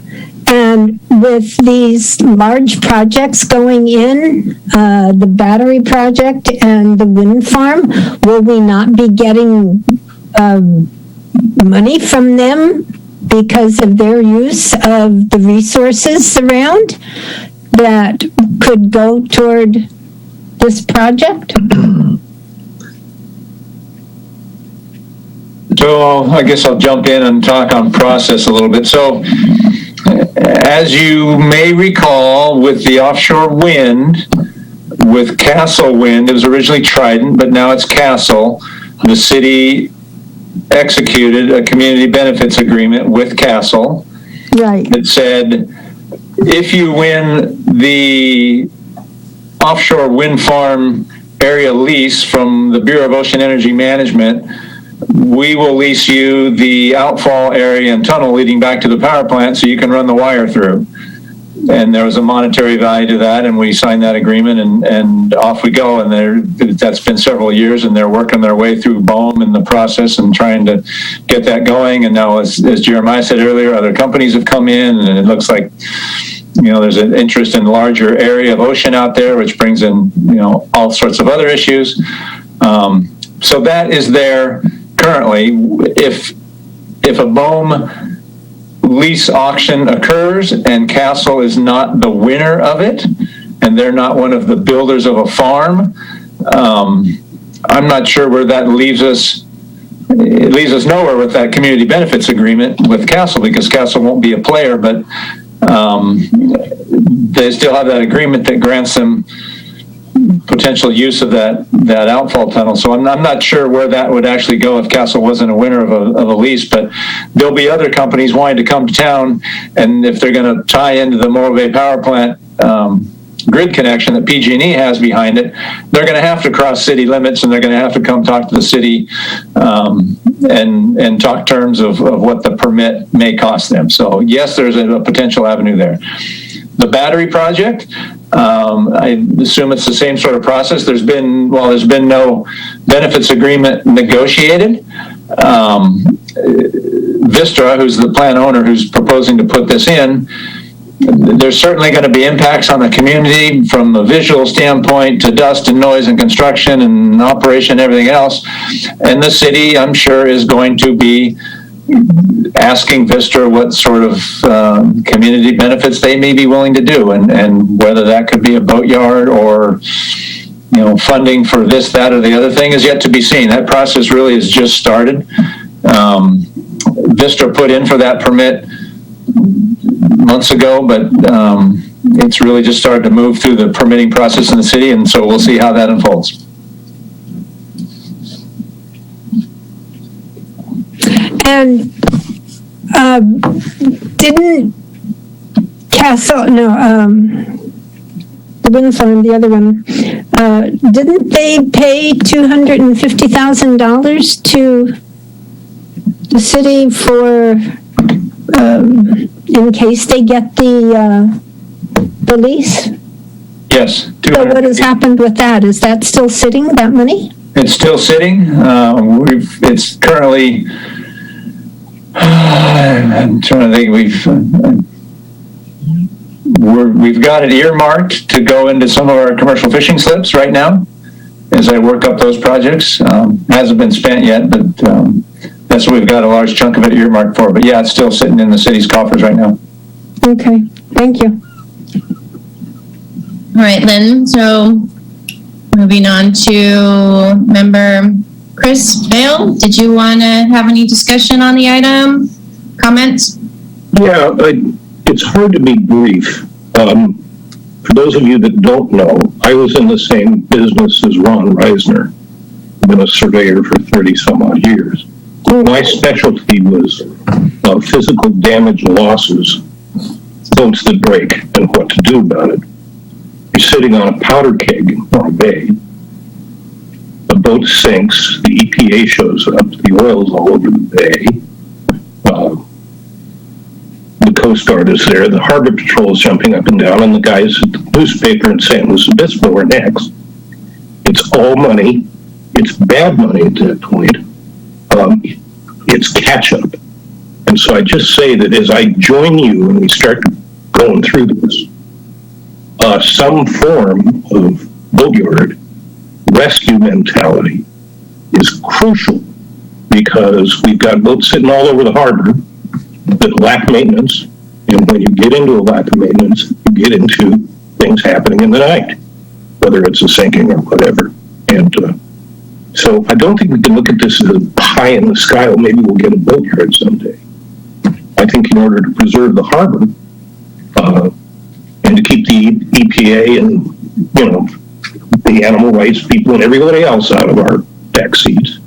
And with these large projects going in, the battery project and the wind farm, will we not be getting money from them because of their use of the resources around that could go toward this project? So I guess I'll jump in and talk on process a little bit. So as you may recall, with the offshore wind, with Castle Wind, it was originally Trident, but now it's Castle. The city executed a community benefits agreement with Castle. Right. That said, if you win the offshore wind farm area lease from the Bureau of Ocean Energy Management, we will lease you the outfall area and tunnel leading back to the power plant so you can run the wire through. And there was a monetary value to that, and we signed that agreement, and off we go. And that's been several years, and they're working their way through BOEM in the process and trying to get that going. And now, as Jeremiah said earlier, other companies have come in, and it looks like There's an interest in the larger area of ocean out there, which brings in, all sorts of other issues. So that is there currently. If a BOEM lease auction occurs and Castle is not the winner of it, and they're not one of the builders of a farm, I'm not sure where that leaves us. It leaves us nowhere with that community benefits agreement with Castle, because Castle won't be a player, but they still have that agreement that grants them potential use of that outfall tunnel. So I'm not sure where that would actually go if Castle wasn't a winner of a lease, but there'll be other companies wanting to come to town, and if they're going to tie into the Morro Bay power plant grid connection that PG&E has behind it, they're going to have to cross city limits, and they're going to have to come talk to the city and talk terms of what the permit may cost them. So yes, there's a potential avenue there. The battery project, I assume it's the same sort of process. There's been no benefits agreement negotiated. Vistra, who's the plant owner who's proposing to put this in, there's certainly going to be impacts on the community from a visual standpoint to dust and noise and construction and operation and everything else. And the city, I'm sure, is going to be asking Vistra what sort of community benefits they may be willing to do, and whether that could be a boatyard or funding for this, that, or the other thing is yet to be seen. That process really has just started. Vistra put in for that permit months ago, but it's really just started to move through the permitting process in the city, and so we'll see how that unfolds. And didn't Castle, the wind farm, the other one, didn't they pay $250,000 to the city for in case they get the lease? Yes. So what has happened with that? Is that still sitting, that money? It's still sitting. It's currently, I'm trying to think, we've got it earmarked to go into some of our commercial fishing slips right now as I work up those projects. Hasn't been spent yet, but that's what we've got a large chunk of it earmarked for. But yeah, it's still sitting in the city's coffers right now. Okay, thank you. All right, Lynn. So moving on to member Chris Vale. Did you want to have any discussion on the item? Comments? Yeah, it's hard to be brief. For those of you that don't know, I was in the same business as Ron Reisner. I've been a surveyor for 30 some odd years. My specialty was physical damage losses, boats that break, and what to do about it. You're sitting on a powder keg on a bay. The boat sinks, the EPA shows up, the oil's all over the bay. The Coast Guard is there, the Harbor Patrol is jumping up and down, and the guys at the newspaper in San Luis Obispo are next. It's all money. It's bad money at that point. It's catch up. And so I just say that as I join you and we start going through this, some form of boatyard rescue mentality is crucial, because we've got boats sitting all over the harbor that lack maintenance. And when you get into a lack of maintenance, you get into things happening in the night, whether it's a sinking or whatever. And so I don't think we can look at this as a pie in the sky, or maybe we'll get a boatyard someday. I think in order to preserve the harbor and to keep the EPA and, the animal rights people and everybody else out of our back seats,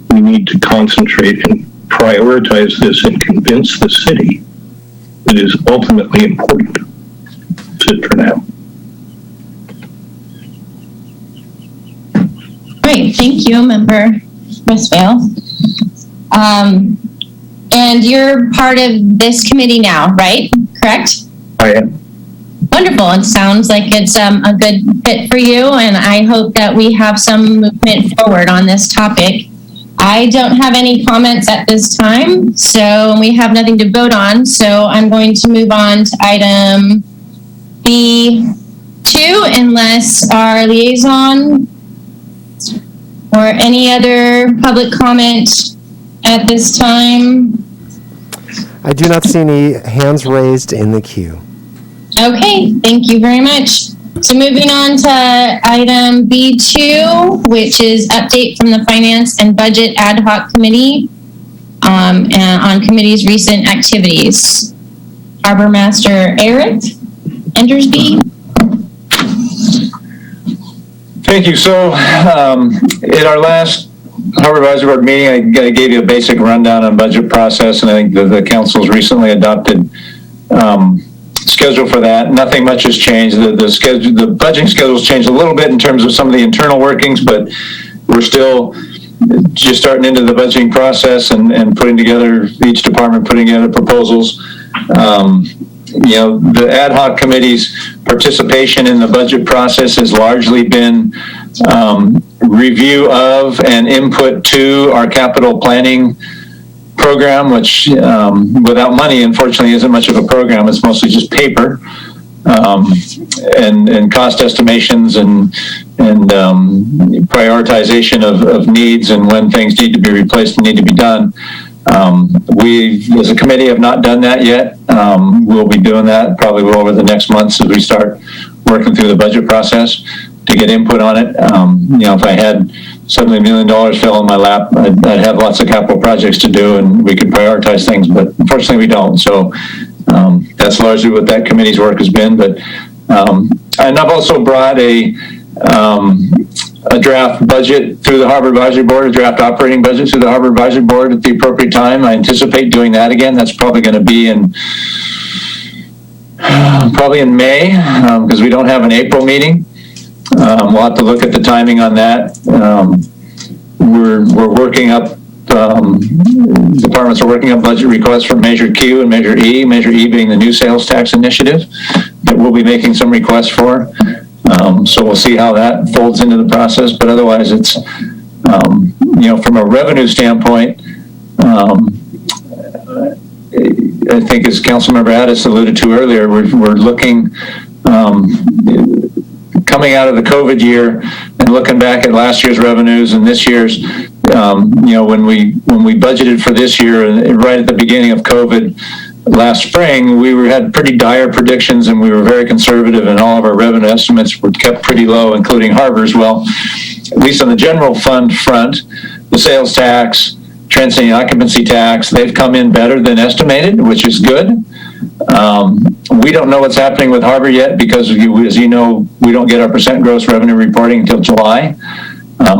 we need to concentrate and prioritize this and convince the city that it is ultimately important. That's it for now. Great, thank you, member Chris Vale. And you're part of this committee now, right? Correct? I am. Wonderful. It sounds like it's a good fit for you, and I hope that we have some movement forward on this topic. I don't have any comments at this time, so we have nothing to vote on. So I'm going to move on to item B2, unless our liaison or any other public comment at this time. I do not see any hands raised in the queue. Okay, thank you very much. So moving on to item B2, which is update from the Finance and Budget Ad Hoc Committee and on committee's recent activities. Harbor Master Eric Endersby. Thank you. So, in our last Harbor Advisory Board meeting, I gave you a basic rundown on budget process, and I think the council's recently adopted schedule for that. Nothing much has changed. The schedule, the budgeting schedule's changed a little bit in terms of some of the internal workings, but we're still just starting into the budgeting process and putting together, each department putting together proposals. The ad hoc committee's participation in the budget process has largely been review of and input to our capital planning program, which without money, unfortunately, isn't much of a program. It's mostly just paper and cost estimations and prioritization of needs and when things need to be replaced and need to be done. We, as a committee, have not done that yet. We'll be doing that probably over the next months as we start working through the budget process to get input on it. If I had suddenly $1 million fell in my lap, I'd have lots of capital projects to do and we could prioritize things, but unfortunately we don't. So that's largely what that committee's work has been. But and I've also brought a draft budget through the Harbor Advisory Board, a draft operating budget through the Harbor Advisory Board at the appropriate time. I anticipate doing that again. That's probably going to be in May, because we don't have an April meeting. We'll have to look at the timing on that. We're working up, departments are working up budget requests for Measure Q and Measure E, Measure E being the new sales tax initiative that we'll be making some requests for. So we'll see how that folds into the process, but otherwise it's, from a revenue standpoint, I think as Councilmember Addis alluded to earlier, we're looking, coming out of the COVID year and looking back at last year's revenues and this year's, when we budgeted for this year and right at the beginning of COVID last spring, we had pretty dire predictions and we were very conservative and all of our revenue estimates were kept pretty low, including Harbor's. Well, at least on the general fund front, the sales tax, transient occupancy tax, they've come in better than estimated, which is good. We don't know what's happening with Harbor yet because, as you know, we don't get our percent gross revenue reporting until July.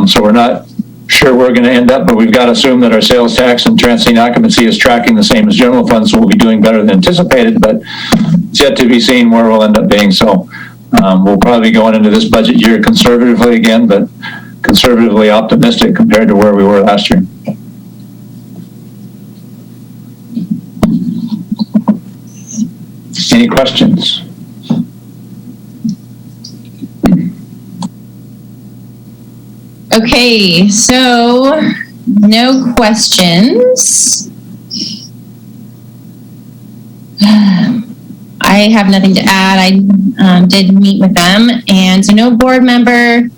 So we're not sure where we're going to end up, but we've got to assume that our sales tax and transient occupancy is tracking the same as general funds, so we'll be doing better than anticipated, but it's yet to be seen where we'll end up being. So we'll probably be going into this budget year conservatively again, but conservatively optimistic compared to where we were last year. Any questions? Okay, so no questions. I have nothing to add. I did meet with them, and so no board member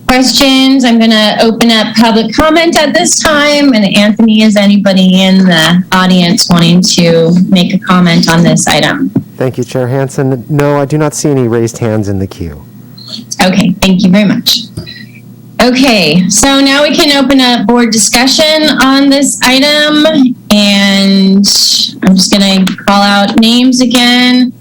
questions. I'm going to open up public comment at this time. And Anthony, is anybody in the audience wanting to make a comment on this item? Thank you, Chair Hansen. No, I do not see any raised hands in the queue. Okay, thank you very much. Okay, so now we can open up board discussion on this item, and I'm just going to call out names again.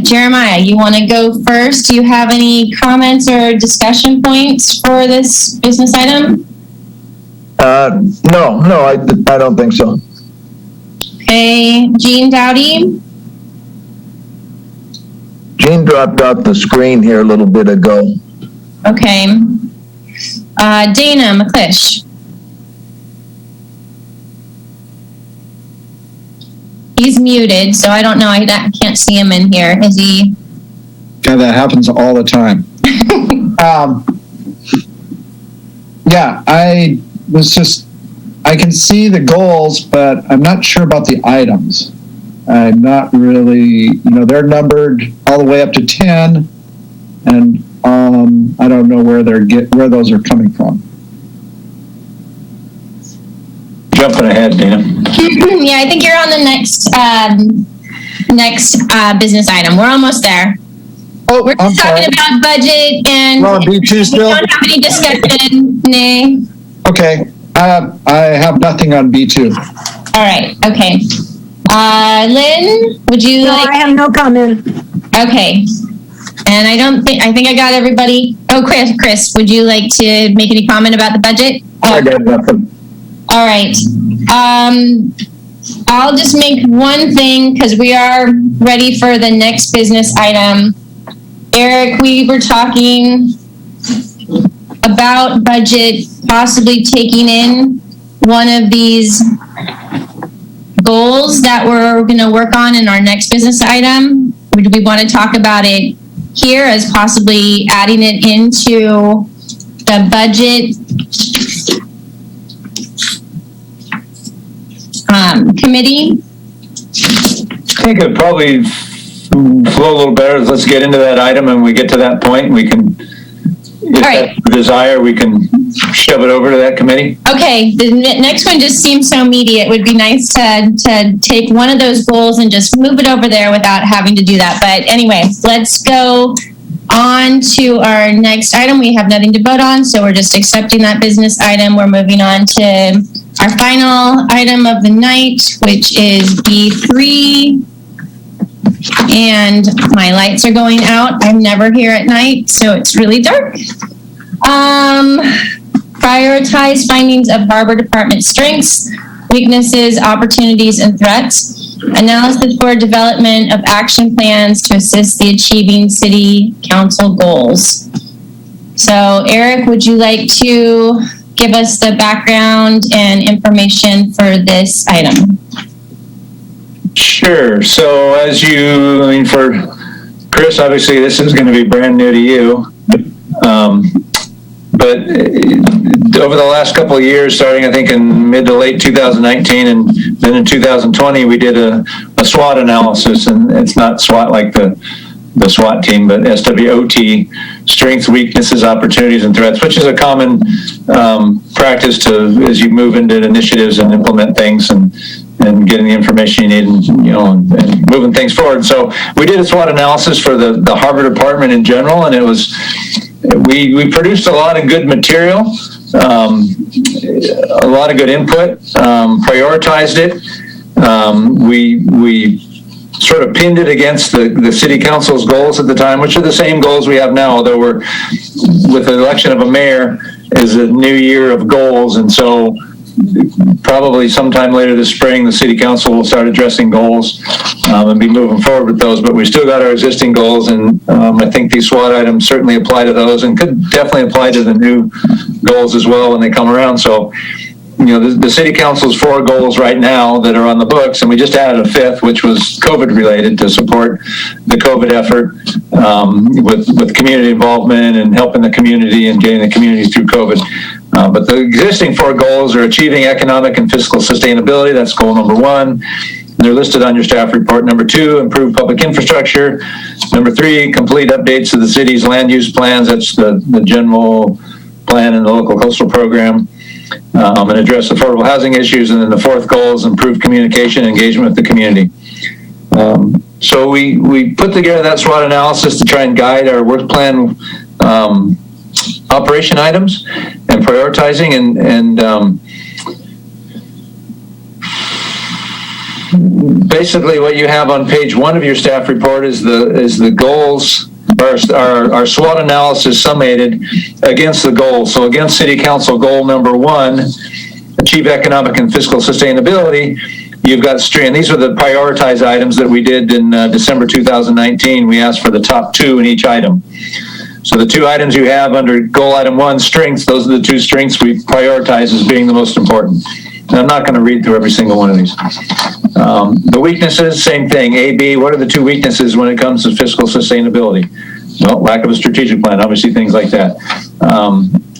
Jeremiah, you want to go first? Do you have any comments or discussion points for this business item? No, I don't think so. Okay, Jean Dowdy? Jean dropped off the screen here a little bit ago. Okay. Dana McClish? He's muted, so I don't know. I can't see him in here. Is he? Yeah, that happens all the time. Yeah, I was just, I can see the goals, but I'm not sure about the items. I'm not really, they're numbered all the way up to 10, and I don't know where where those are coming from. Jumping ahead, Dana. Yeah, I think you're on the next business item. We're almost there. Oh, We're I'm just talking sorry. about budget, and We're on B2 we still? don't have any discussion. Nay. Okay, I have nothing on B2. All right. Okay. Lynn, would you No, like? I have no comment. Okay. And I think I got everybody. Oh, Chris, would you like to make any comment about the budget? I got nothing. All right. I'll just make one thing because we are ready for the next business item. Eric, we were talking about budget, possibly taking in one of these goals that we're going to work on in our next business item. Would we want to talk about it here as possibly adding it into the budget committee? I think it probably flow a little better. Let's get into that item, and we get to that point, we can, if right. that's the desire, we can shove it over to that committee. Okay, the next one just seems so meaty. It would be nice to take one of those goals and just move it over there without having to do that. But anyway, let's go on to our next item. We have nothing to vote on, so we're just accepting that business item. We're moving on to our final item of the night, which is B3. And my lights are going out. I'm never here at night, so it's really dark. Prioritize findings of Harbor Department strengths, weaknesses, opportunities, and threats. Analysis for development of action plans to assist the achieving city council goals. So, Eric, would you like to give us the background and information for this item? Sure. So for Chris, obviously this is going to be brand new to you. But over the last couple of years, starting I think in mid to late 2019 and then in 2020, we did a SWOT analysis, and it's not SWOT like the SWAT team, but SWOT, strengths, weaknesses, opportunities, and threats, which is a common practice as you move into initiatives and implement things and getting the information you need and moving things forward. So we did a SWOT analysis for the Harbor Department in general, and we produced a lot of good material, a lot of good input, prioritized it. We sort of pinned it against the city council's goals at the time, which are the same goals we have now, although we're with the election of a mayor is a new year of goals. And so probably sometime later this spring, the city council will start addressing goals and be moving forward with those. But we still got our existing goals, and I think these SWOT items certainly apply to those and could definitely apply to the new goals as well when they come around. So, the city council's 4 goals right now that are on the books, and we just added a 5th, which was COVID related, to support the COVID effort with community involvement and helping the community and getting the community through COVID. But the existing 4 goals are achieving economic and fiscal sustainability. That's goal number 1. They're listed on your staff report. Number 2, improve public infrastructure. Number 3, complete updates to the city's land use plans. That's the general plan and the local coastal program. And address affordable housing issues. And then the 4th goal is improve communication and engagement with the community. So we put together that SWOT analysis to try and guide our work plan operation items and prioritizing and basically what you have on page 1 of your staff report is the goals. Our SWOT analysis summated against the goals. So against City Council goal number 1, achieve economic and fiscal sustainability, you've got and these are the prioritized items that we did in December 2019. We asked for the top 2 in each item. So the 2 items you have under goal item 1, strengths, those are the 2 strengths we prioritize as being the most important. And I'm not going to read through every single one of these. The weaknesses, same thing. A, B, what are the 2 weaknesses when it comes to fiscal sustainability? Well, lack of a strategic plan, obviously things like that.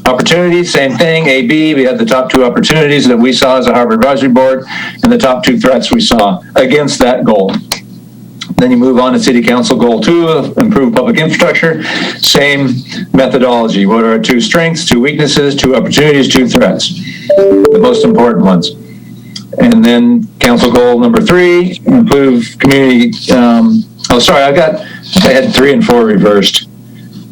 Opportunities, same thing, A, B. We had the top 2 opportunities that we saw as a Harbor Advisory Board and the top 2 threats we saw against that goal. Then you move on to City Council Goal 2, improve public infrastructure. Same methodology. What are our 2 strengths, 2 weaknesses, 2 opportunities, 2 threats? The most important ones. And then Council Goal number 3, improve community. I had 3 and 4 reversed.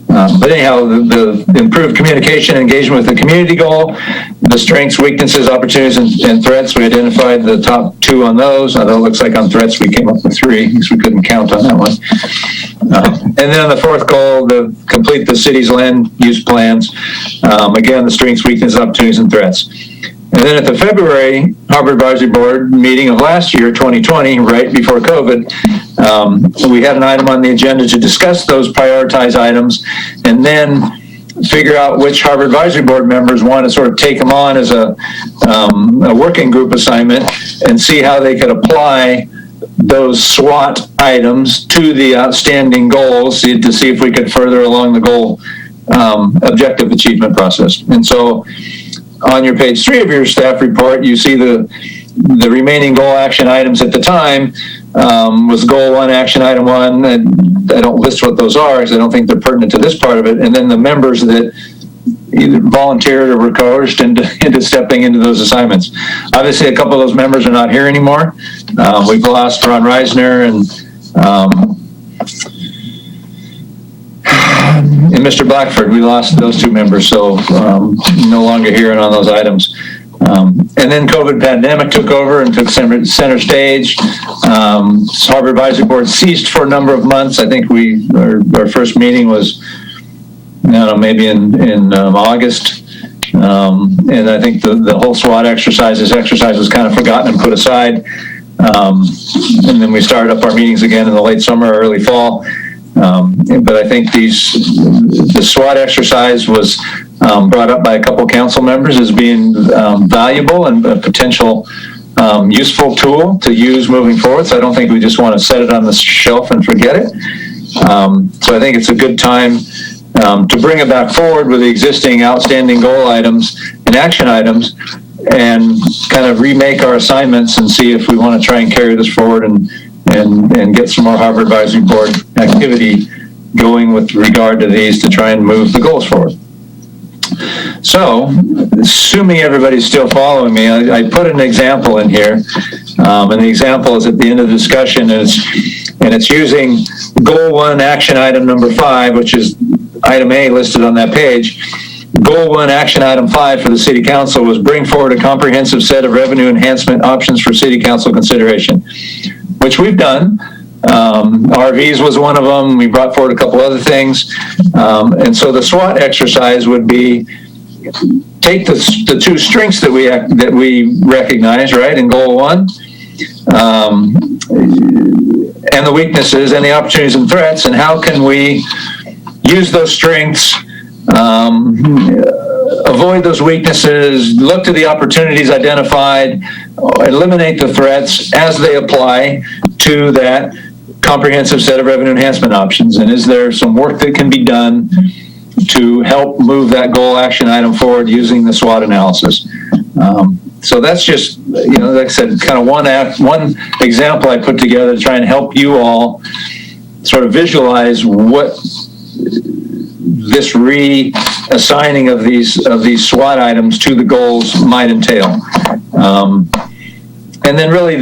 But anyhow, the improved communication and engagement with the community goal, the strengths, weaknesses, opportunities, and threats, we identified the top 2 on those, although it looks like on threats we came up with 3 because we couldn't count on that one. And then on the 4th goal, to complete the city's land use plans, again, the strengths, weaknesses, opportunities, and threats. And then at the February Harbor Advisory Board meeting of last year, 2020, right before COVID, we had an item on the agenda to discuss those prioritized items and then figure out which Harbor Advisory Board members want to sort of take them on as a working group assignment and see how they could apply those SWOT items to the outstanding goals to see if we could further along the goal objective achievement process. And so on your page 3 of your staff report, you see the remaining goal action items at the time was goal 1, action item 1. And I don't list what those are because I don't think they're pertinent to this part of it. And then the members that either volunteered or were coerced into stepping into those assignments. Obviously, a couple of those members are not here anymore. We've lost Ron Reisner and Mr. Blackford. We lost those 2 members, so no longer here and on those items. And then COVID pandemic took over and took center stage. Harbor Advisory Board ceased for a number of months. I think our first meeting was, I don't know, maybe in August. And I think the whole SWOT exercise was kind of forgotten and put aside. And then we started up our meetings again in the late summer, early fall. But I think the SWOT exercise was brought up by a couple council members as being valuable and a potential useful tool to use moving forward. So I don't think we just want to set it on the shelf and forget it. So I think it's a good time to bring it back forward with the existing outstanding goal items and action items and kind of remake our assignments and see if we want to try and carry this forward and get some more Harbor Advisory Board activity going with regard to these to try and move the goals forward. So, assuming everybody's still following me, I put an example in here, and the example is at the end of the discussion, and it's using Goal 1, Action Item number 5, which is Item A listed on that page. Goal 1, Action Item 5 for the City Council was bring forward a comprehensive set of revenue enhancement options for City Council consideration, which we've done. RVs was one of them. We brought forward a couple other things. And so the SWOT exercise would be take the 2 strengths that we recognize, right, in Goal 1, and the weaknesses and the opportunities and threats, and how can we use those strengths, avoid those weaknesses, look to the opportunities identified, eliminate the threats as they apply to that comprehensive set of revenue enhancement options. And is there some work that can be done to help move that goal action item forward using the SWOT analysis? So that's just, like I said, kind of one example I put together to try and help you all sort of visualize what this reassigning of these SWOT items to the goals might entail. And then really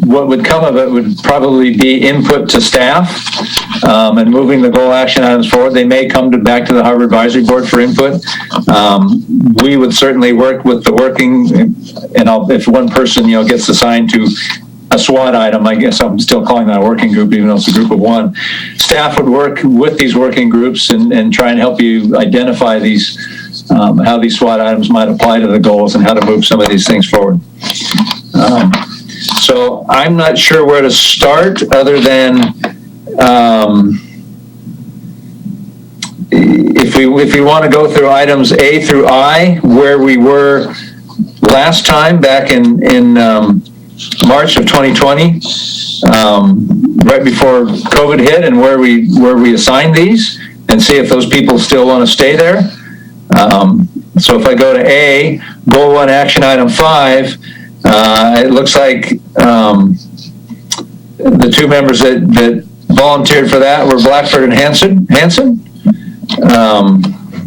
what would come of it would probably be input to staff and moving the goal action items forward. They may come back to the Harbor Advisory Board for input. We would certainly work with the working, and if one person gets assigned to a SWOT item, I guess I'm still calling that a working group, even though it's a group of 1. Staff would work with these working groups and try and help you identify these, how these SWOT items might apply to the goals and how to move some of these things forward. So I'm not sure where to start other than if we want to go through items A through I, where we were last time back in March of 2020, right before COVID hit, and where we assigned these, and see if those people still want to stay there. So if I go to A, Goal 1, Action Item 5, it looks like the two members that volunteered for that were Blackford and Hanson.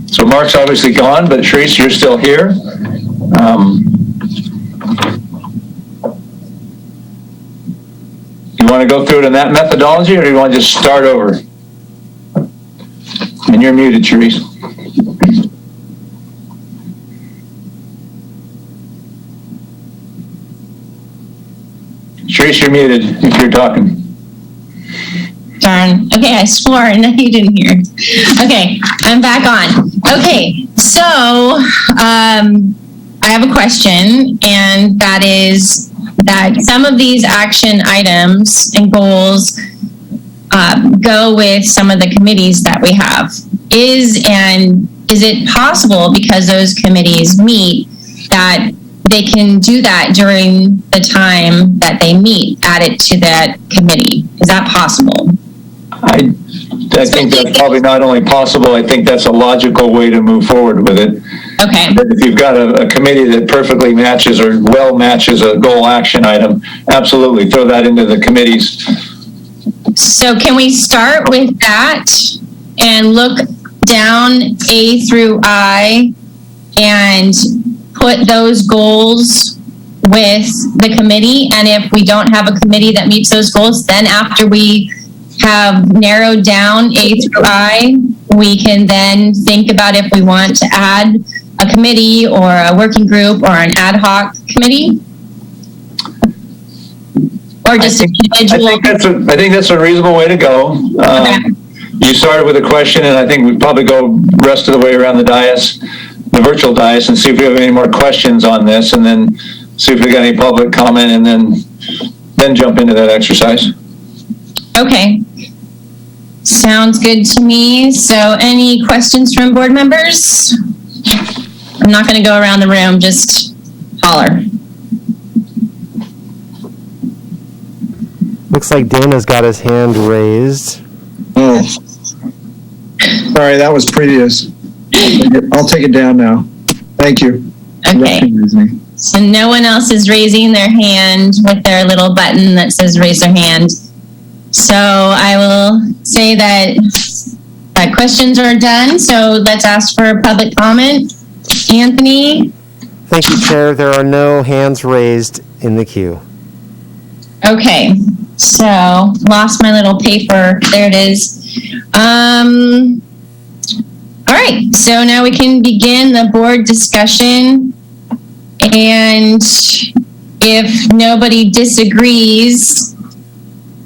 So Mark's obviously gone, but Sharice, you're still here. You want to go through it in that methodology, or do you want to just start over? And you're muted, Sharice. Sharice, you're muted if you're talking. Darn. Okay, I swore and you didn't hear. Okay, I'm back on. Okay, so I have a question, and that is that some of these action items and goals go with some of the committees that we have. Is it possible, because those committees meet, that they can do that during the time that they meet, add it to that committee? Is that possible? I think that's probably not only possible, I think that's a logical way to move forward with it. Okay. But if you've got a committee that perfectly matches or well matches a goal action item, absolutely throw that into the committees. So can we start with that and look down A through I and put those goals with the committee? And if we don't have a committee that meets those goals, then after we have narrowed down A through I, we can then think about if we want to add a committee or a working group or an ad hoc committee, or just individual. I think that's a reasonable way to go. Okay. You started with a question, and I think we'd probably go rest of the way around the dais, the virtual dais, and see if we have any more questions on this, and then see if we got any public comment, and then jump into that exercise. Okay. Sounds good to me. So any questions from board members? I'm not going to go around the room, just holler. Looks like Dana's got his hand raised. Oh, sorry, that was previous. I'll take it down now. Thank you. Okay. So no one else is raising their hand with their little button that says raise their hand. So I will say that questions are done. So let's ask for a public comment. Anthony? Thank you, Chair. There are no hands raised in the queue. Okay. So lost my little paper. There it is. All right. So now we can begin the board discussion. And if nobody disagrees,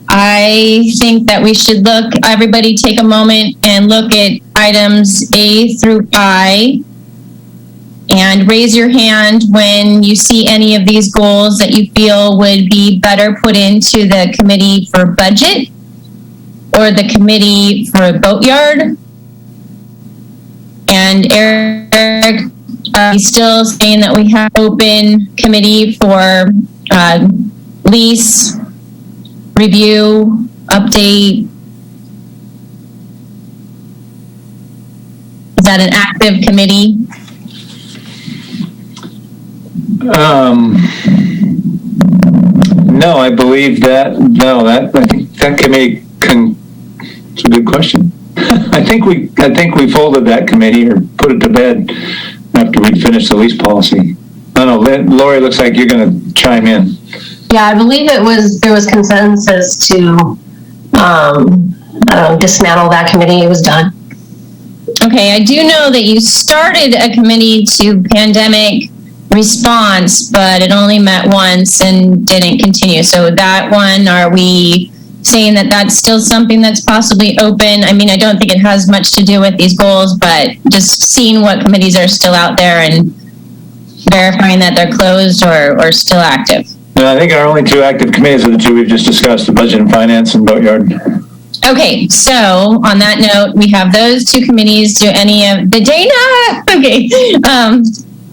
I think that we should everybody take a moment and look at items A through I, and raise your hand when you see any of these goals that you feel would be better put into the committee for budget or the committee for boatyard. And Eric, he's still saying that we have open committee for lease review, update. Is that an active committee? No, I believe that. No, I think that committee it's a good question. I think we folded that committee or put it to bed after we finished the lease policy. I don't know, Lori, looks like you're going to chime in. Yeah, I believe there was consensus to dismantle that committee. It was done. Okay, I do know that you started a committee to pandemic response, but it only met once and didn't continue. So that one, are we saying that that's still something that's possibly open? I mean, I don't think it has much to do with these goals, but just seeing what committees are still out there and verifying that they're closed or still active. No, I think our only two active committees are the two we've just discussed, the budget and finance and boatyard. Okay, so on that note, we have those two committees. Do any of the Dana? Okay,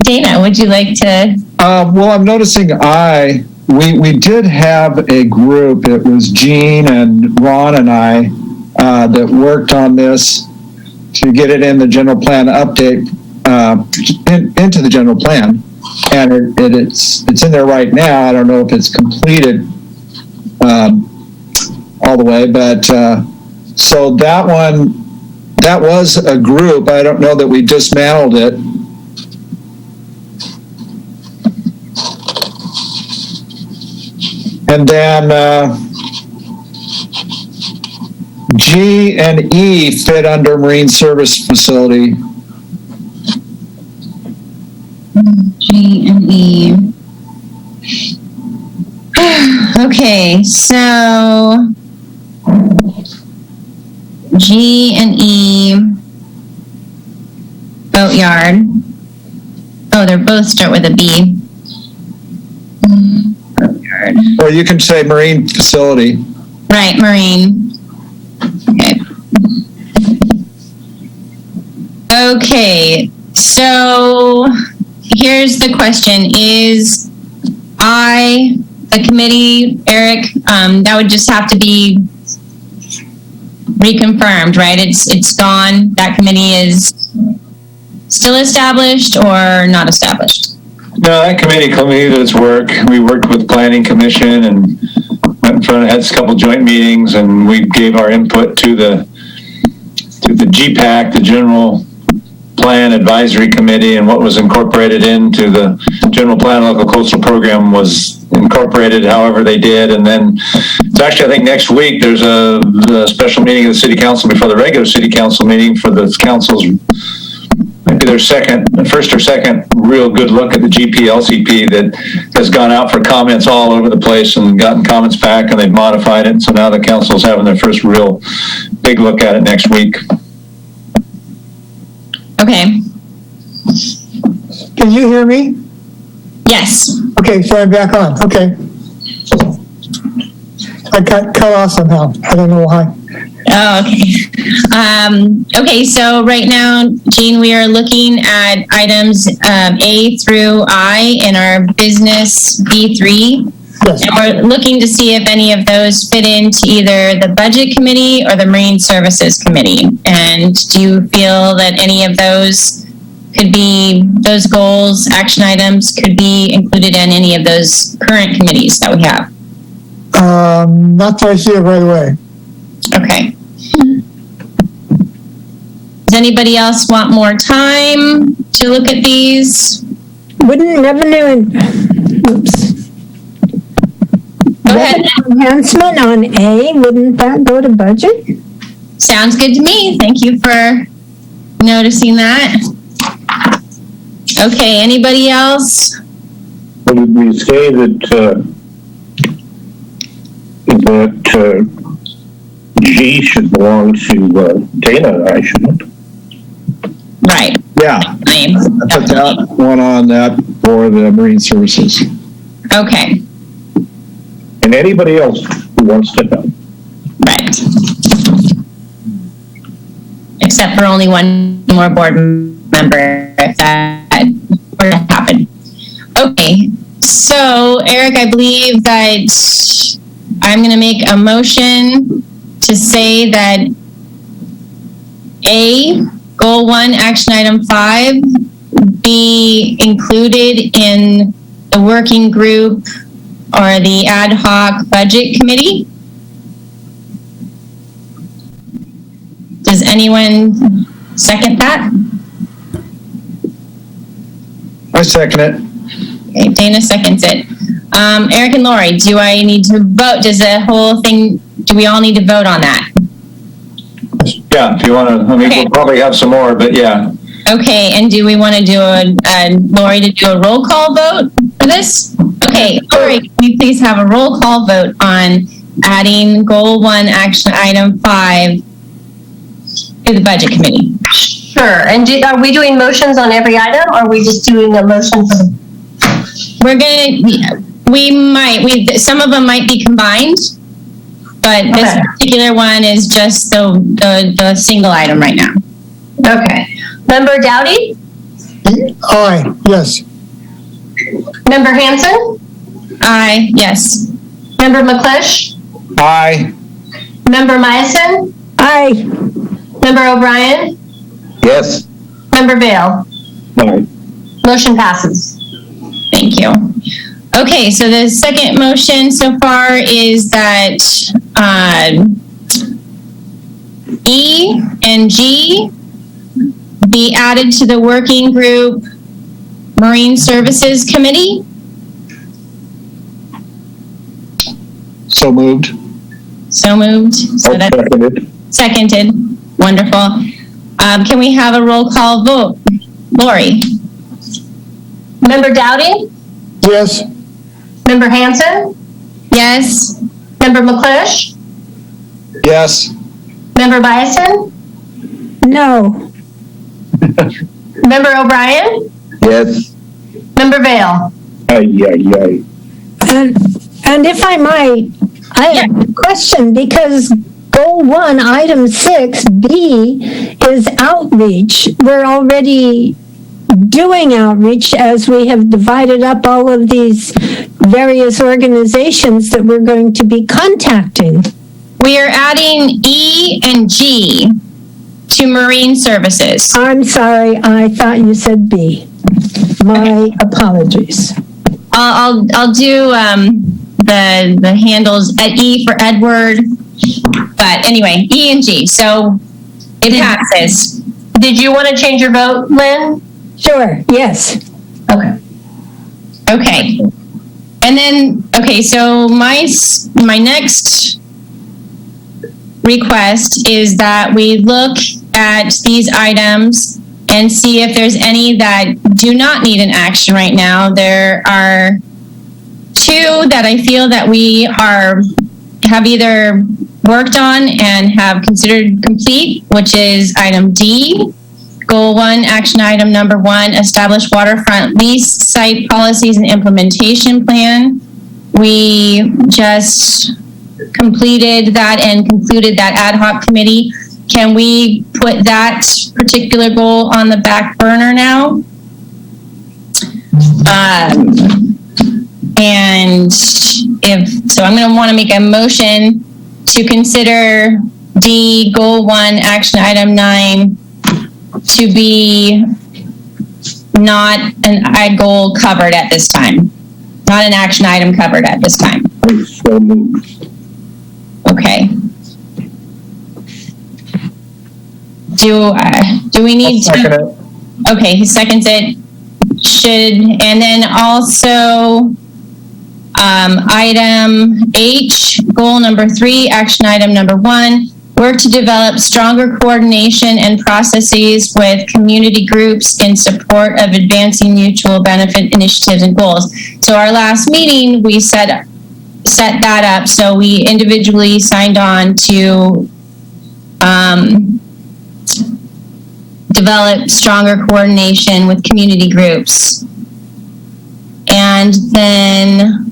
Dana, would you like to? Well, I'm noticing we did have a group. It was Jean and Ron and I that worked on this to get it in the general plan update into the general plan, and it's in there right now. I don't know if it's completed all the way, but so that was a group. I don't know that we dismantled it. And then G and E fit under Marine Service Facility. G and E. Okay, so G and E, boatyard. Oh, they both start with a B. Boatyard. Or you can say Marine Facility. Right, Marine. Okay. Okay, so here's the question. Is the committee, Eric, that would just have to be reconfirmed, right? It's gone. That committee is still established or not established? No, that committee completed its work. We worked with Planning Commission and went in front, had a couple joint meetings, and we gave our input to the GPAC, the General Plan Advisory Committee, and what was incorporated into the General Plan Local Coastal Program was incorporated however they did. And then it's actually, I think next week there's a special meeting of the City Council before the regular City Council meeting for the council's, maybe their first or second real good look at the GPLCP that has gone out for comments all over the place and gotten comments back, and they've modified it. So now the council's having their first real big look at it next week. Okay. Can you hear me? Yes. Okay, so I'm back on. Okay. I got cut off somehow. I don't know why. Oh, okay. Okay, so right now, Jean, we are looking at items A through I in our business B3. Yes. And we're looking to see if any of those fit into either the Budget Committee or the Marine Services Committee. And do you feel that any of those could be, those goals, action items could be included in any of those current committees that we have? Not that I see it right away. Okay. Does anybody else want more time to look at these? Wouldn't revenue Go ahead. enhancement on A, wouldn't that go to budget? Sounds good to me. Thank you for noticing that. Okay, anybody else? Well, did we say that G should belong to Dana? I shouldn't. Right. Yeah. I put that one on that for the Marine Services. Okay. And anybody else who wants to help. Right. Except for only one more board member, if that were to happen. Okay, so Eric, I believe that I'm going to make a motion to say that A, Goal 1, Action Item 5, be included in the working group or the ad hoc budget committee. Does anyone second that? I second it. Okay, Dana seconds it. Eric and Lori, do I need to vote? Does the whole thing, do we all need to vote on that? Yeah, if you want to, I mean, Okay. we'll probably have some more, but yeah. Okay, and do we want to do Lori to do a roll call vote for this? Okay, Lori, can we please have a roll call vote on adding Goal 1, Action Item 5 to the Budget Committee? Sure. And are we doing motions on every item, or are we just doing a motion for the? We're gonna, some of them might be combined, but this particular one is just the single item right now. Okay. Member Dowdy? Aye, yes. Member Hanson? Aye, yes. Member McClish? Aye. Member Meissen? Aye. Member O'Brien? Yes. Member Vale? Aye. Motion passes. Thank you. Okay, so the second motion so far is that E and G be added to the working group Marine Services Committee. So moved. So moved. So that's seconded. Wonderful. Can we have a roll call vote? Lori? Member Dowdy? Yes. Member Hanson? Yes. Member McClish? Yes. Member Bison? No. Member O'Brien? Yes. Member Vale? Aye. And if I might, I have a question, because goal 1, item 6B is outreach. We're already doing outreach as we have divided up all of these various organizations that we're going to be contacting. We are adding E and G to Marine Services. I'm sorry, I thought you said B. My apologies. I'll do the handles at E for Edward, but anyway, E and G. So it passes. Did you want to change your vote, Lynn? Sure, yes. Okay. Okay. And then, okay, so my next request is that we look at these items and see if there's any that do not need an action right now. There are 2 that I feel that we have either worked on and have considered complete, which is item D, goal 1, action item number 1, establish waterfront lease site policies and implementation plan. We just completed that and concluded that ad hoc committee. Can we put that particular goal on the back burner now? And so I'm going to want to make a motion to consider D, goal 1, action item 9 to be not a goal covered at this time. Not an action item covered at this time. So moved. Okay. Do we need to? Okay, he seconds it. And then also item H, goal number 3, action item number 1, work to develop stronger coordination and processes with community groups in support of advancing mutual benefit initiatives and goals. So our last meeting, we set that up. So we individually signed on to develop stronger coordination with community groups. And then...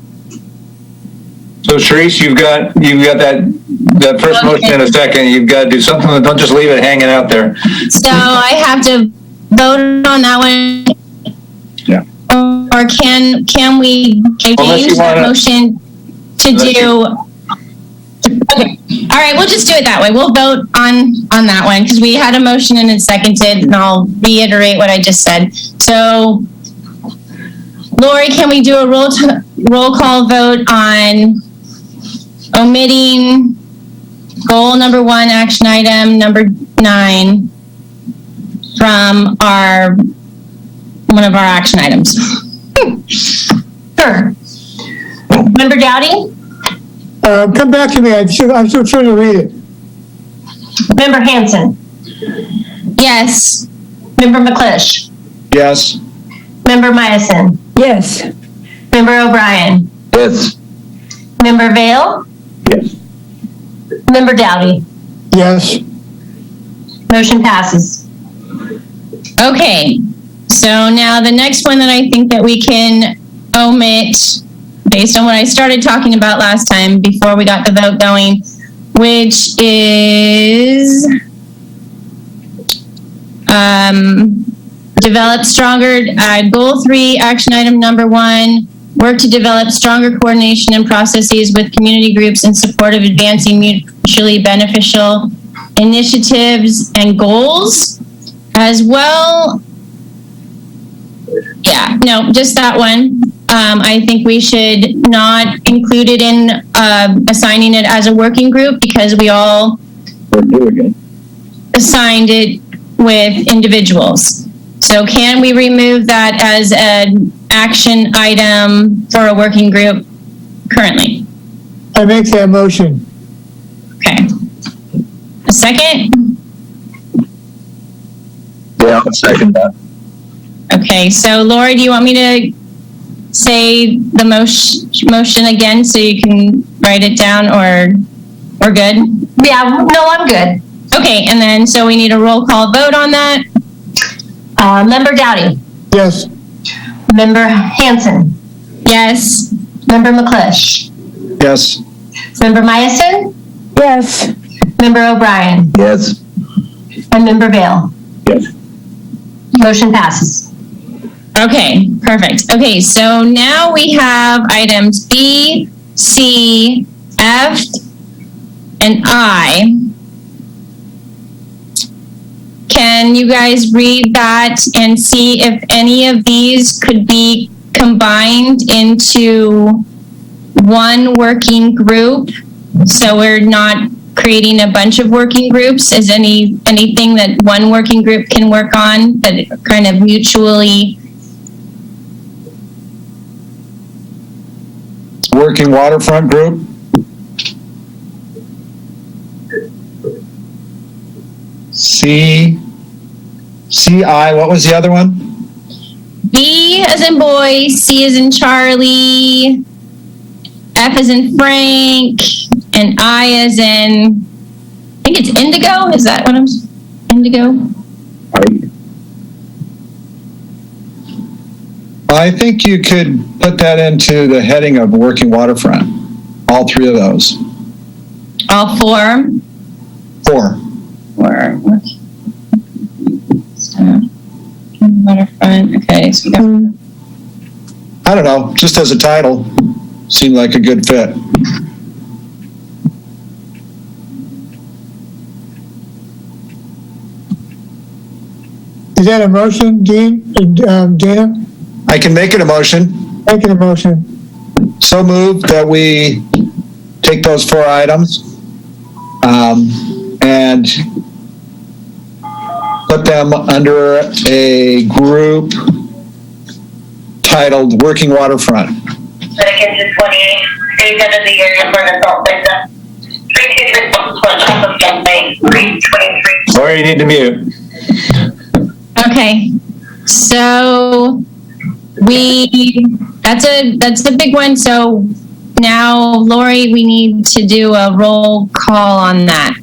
So Sharice, you've got that first motion in a second. You've got to do something. Don't just leave it hanging out there. So I have to vote on that one. Yeah. Or can we change that motion to do? Okay. All right. We'll just do it that way. We'll vote on that one because we had a motion and it's seconded, and I'll reiterate what I just said. So, Lori, can we do a roll call vote on omitting goal number 1, action item number 9 from one of our action items? Sure. Member Dowdy? Come back to me. I'm still trying to read it. Member Hanson? Yes. Member McClish? Yes. Member Myason? Yes. Member O'Brien? Yes. Member Vale? Yes. Member Dowdy? Yes. Motion passes. Okay. So now the next one that I think that we can omit, based on what I started talking about last time before we got the vote going, which is develop stronger, goal 3, action item number 1, work to develop stronger coordination and processes with community groups in support of advancing mutually beneficial initiatives and goals, as well Yeah, no, just that one. I think we should not include it in assigning it as a working group because we all assigned it with individuals. So can we remove that as an action item for a working group currently? I make that motion. Okay. A second? Yeah, I'll second that. Okay, so Laura, do you want me to say the motion again so you can write it down, or we're good? Yeah, no, I'm good. Okay, and then so we need a roll call vote on that. Member Dowdy. Yes. Member Hanson. Yes. Member McClish. Yes. Member Myason. Yes. Member O'Brien. Yes. And Member Vale. Yes. Motion passes. Okay, perfect. Okay, so now we have items B, C, F, and I. Can you guys read that and see if any of these could be combined into one working group? So we're not creating a bunch of working groups. Is anything that one working group can work on that kind of mutually? Working waterfront group. CI, what was the other one? B as in boy, C as in Charlie, F as in Frank, and I as in, I think it's indigo. Is that what I'm, indigo? I think you could put that into the heading of working waterfront. All three of those. All four? Four. Waterfront. Okay, so we got I don't know, just as a title, seemed like a good fit. Is that a motion, Dana? I can make it a motion. Making a motion. So moved that we take those four items and put them under a group titled Working Waterfront. Dedicated to 28, stays under the area for an adult victim. 323. Sorry, you need to mute. okay. So that's a big one. So now, Lori, we need to do a roll call on that.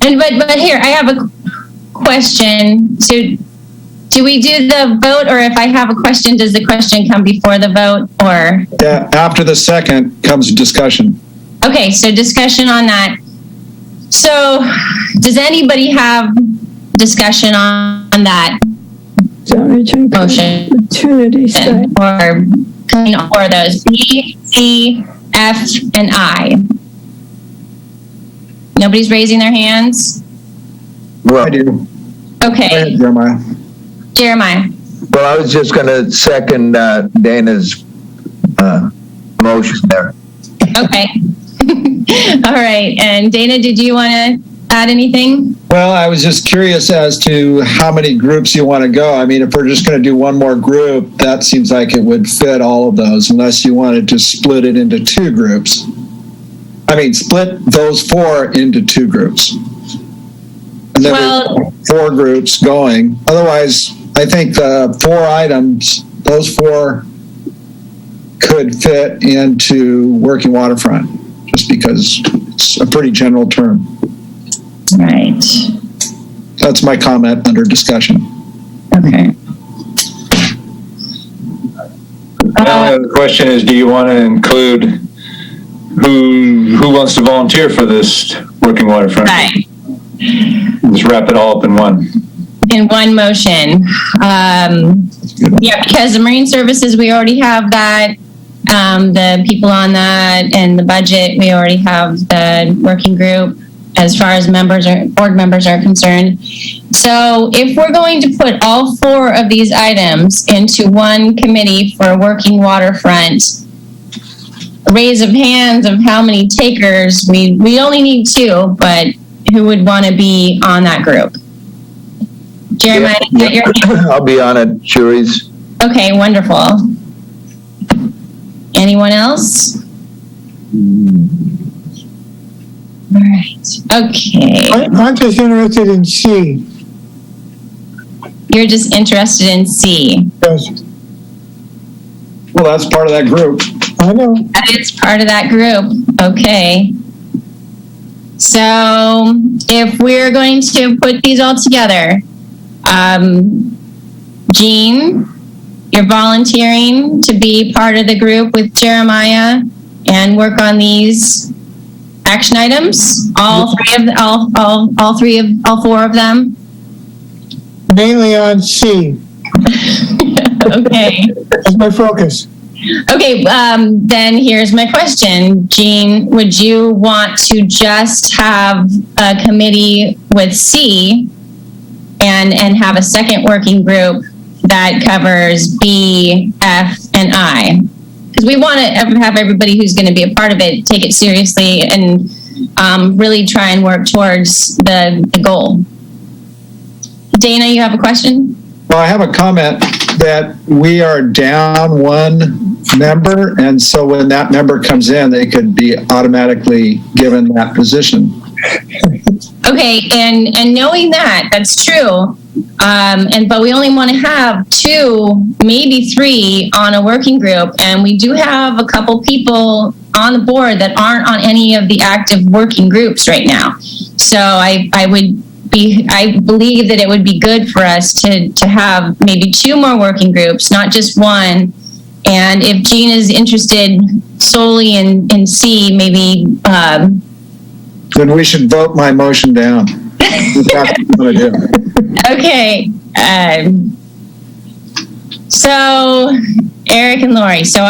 And but here, I have a question. So do we do the vote, or if I have a question, does the question come before the vote, or? Yeah, after the second comes discussion. Okay, so discussion on that. So does anybody have discussion on that motion? Opportunity side. Or those B, C, F, and I. Nobody's raising their hands? Well, I do. Okay. Go ahead, Jeremiah. Jeremiah. well, I was just going to second Dana's motion there. Okay. All right. And Dana, did you want to add anything? Well, I was just curious as to how many groups you want to go. I mean, if we're just going to do one more group, that seems like it would fit all of those, unless you wanted to split it into two groups. I mean, split those four into two groups. And then four groups going. Otherwise, I think the four items, those four could fit into working waterfront, just because it's a pretty general term. Right. That's my comment under discussion. Okay. Now the question is, do you want to include who wants to volunteer for this working waterfront? Right. Just wrap it all up in one. In one motion. Yeah, because the Marine Services, we already have that. The people on that, and the budget, we already have the working group. as far as board members are concerned. So if we're going to put all 4 of these items into one committee for working waterfront, a raise of hands of how many takers, we only need 2, but who would want to be on that group? Jeremiah, I'll be on it, Shuri's. Okay, wonderful. Anyone else? All right. Okay. I'm just interested in C. You're just interested in C. Yes, Well, that's part of that group. I know. That is part of that group. Okay. So if we're going to put these all together, Jean, you're volunteering to be part of the group with Jeremiah and work on these action items. All 4 of them. Mainly on C. Okay. That's my focus. Okay, then here's my question. Jean, would you want to just have a committee with C and have a second working group that covers B, F, and I? Because we want to have everybody who's going to be a part of it take it seriously and really try and work towards the goal. Dana, you have a question? Well, I have a comment that we are down 1 member, and so when that member comes in, they could be automatically given that position. Okay, and knowing that's true. But we only want to have 2, maybe 3 on a working group, and we do have a couple people on the board that aren't on any of the active working groups right now. So I believe that it would be good for us to have maybe 2 more working groups, not just 1. And if Jean is interested solely in C, maybe. Then we should vote my motion down. That's what I'm gonna do. Okay. So Eric and Lori, so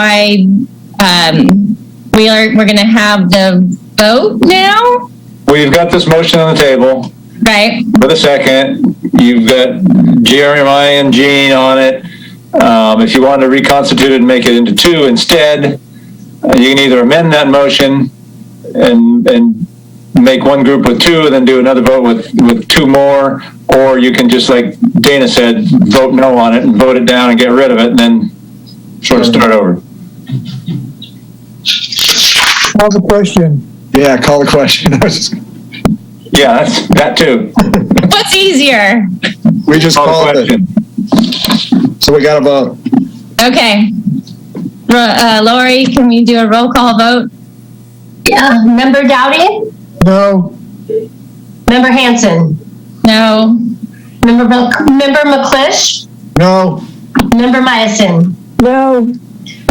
we're going to have the vote now. We've got this motion on the table. Right. For the second, you've got Jeremiah and Jean on it. If you want to reconstitute it and make it into 2 instead, you can either amend that motion and make one group with 2 and then do another vote with 2 more, or you can just, like Dana said, vote no on it and vote it down and get rid of it and then sort of start over. Call the question. Yeah, call the question. Yeah, that's that too. What's easier? We just Call the called question. it. So we got to vote. Okay. Lori, can we do a roll call vote? Yeah. Member Dowdy? No. Member Hanson? No. Member McClish? No. Member Myosin? No.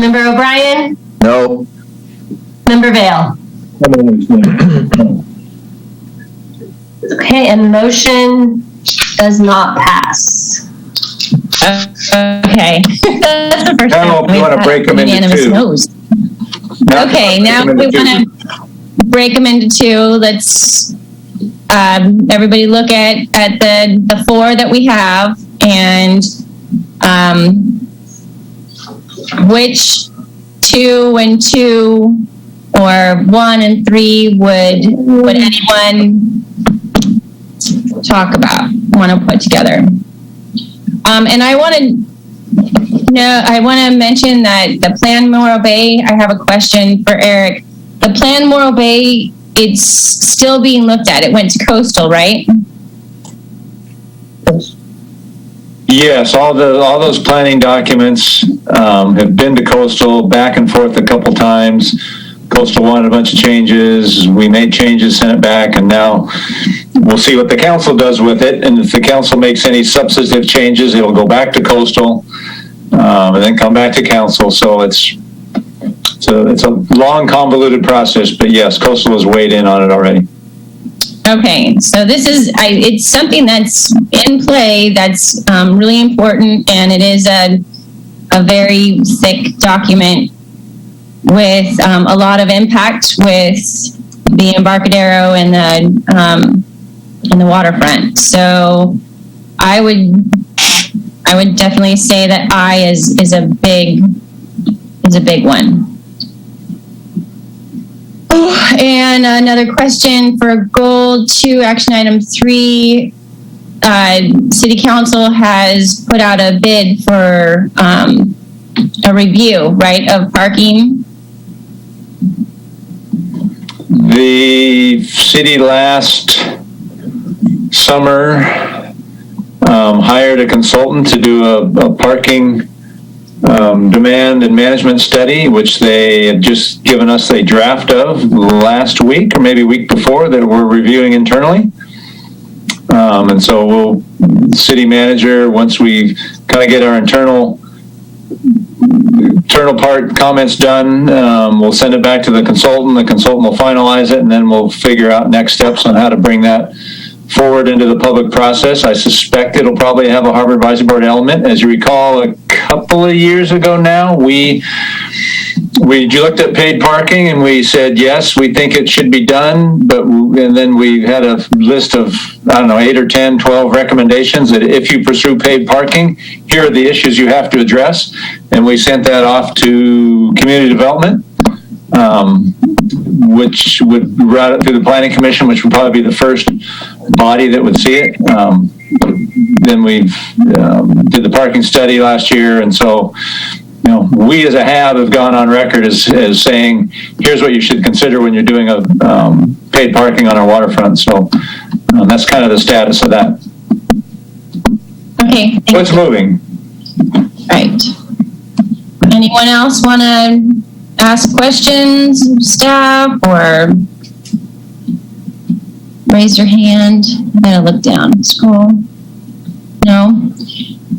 Member O'Brien? No. Member Vale? Okay, and the motion does not pass. Okay. That's the first Now time we want to we've break them had into unanimous 2. no's. Okay, now we want to break them into 2. Let's everybody look at the 4 that we have and which 2 and 2 or 1 and 3 would anyone talk about, want to put together? And I want to mention that the Plan Morro Bay, I have a question for Eric. The Plan Morro Bay, it's still being looked at. It went to coastal, right? Yes, all those planning documents have been to coastal back and forth a couple times. Coastal wanted a bunch of changes. We made changes, sent it back, and now we'll see what the council does with it. And if the council makes any substantive changes, it'll go back to coastal and then come back to council. So it's a long, convoluted process. But yes, coastal has weighed in on it already. Okay, so this is it's something that's in play that's really important, and it is a very thick document with a lot of impact with the Embarcadero and the waterfront. So I would definitely say that I is a big one. Oh, and another question for goal 2, action item 3. City Council has put out a bid for a review, right, of parking. The city last summer hired a consultant to do a parking demand and management study, which they had just given us a draft of last week or maybe week before that we're reviewing internally. And so city manager, once we kind of get our internal part comments done, we'll send it back to the consultant. The consultant will finalize it, and then we'll figure out next steps on how to bring that forward into the public process. I suspect it'll probably have a Harbor Advisory Board element. As you recall, a couple of years ago now, we looked at paid parking and we said, yes, we think it should be done. And then we had a list of, 8 or 10, 12 recommendations that if you pursue paid parking, here are the issues you have to address. And we sent that off to community development, which would route it through the planning commission, which would probably be the first body that would see it. Then we did the parking study last year. And so, we as a have gone on record as saying, here's what you should consider when you're doing a paid parking on our waterfront. So that's kind of the status of that. Okay. So it's moving. Right. Anyone else want to ask questions of staff or raise your hand? I'm going to look down. Scroll. No?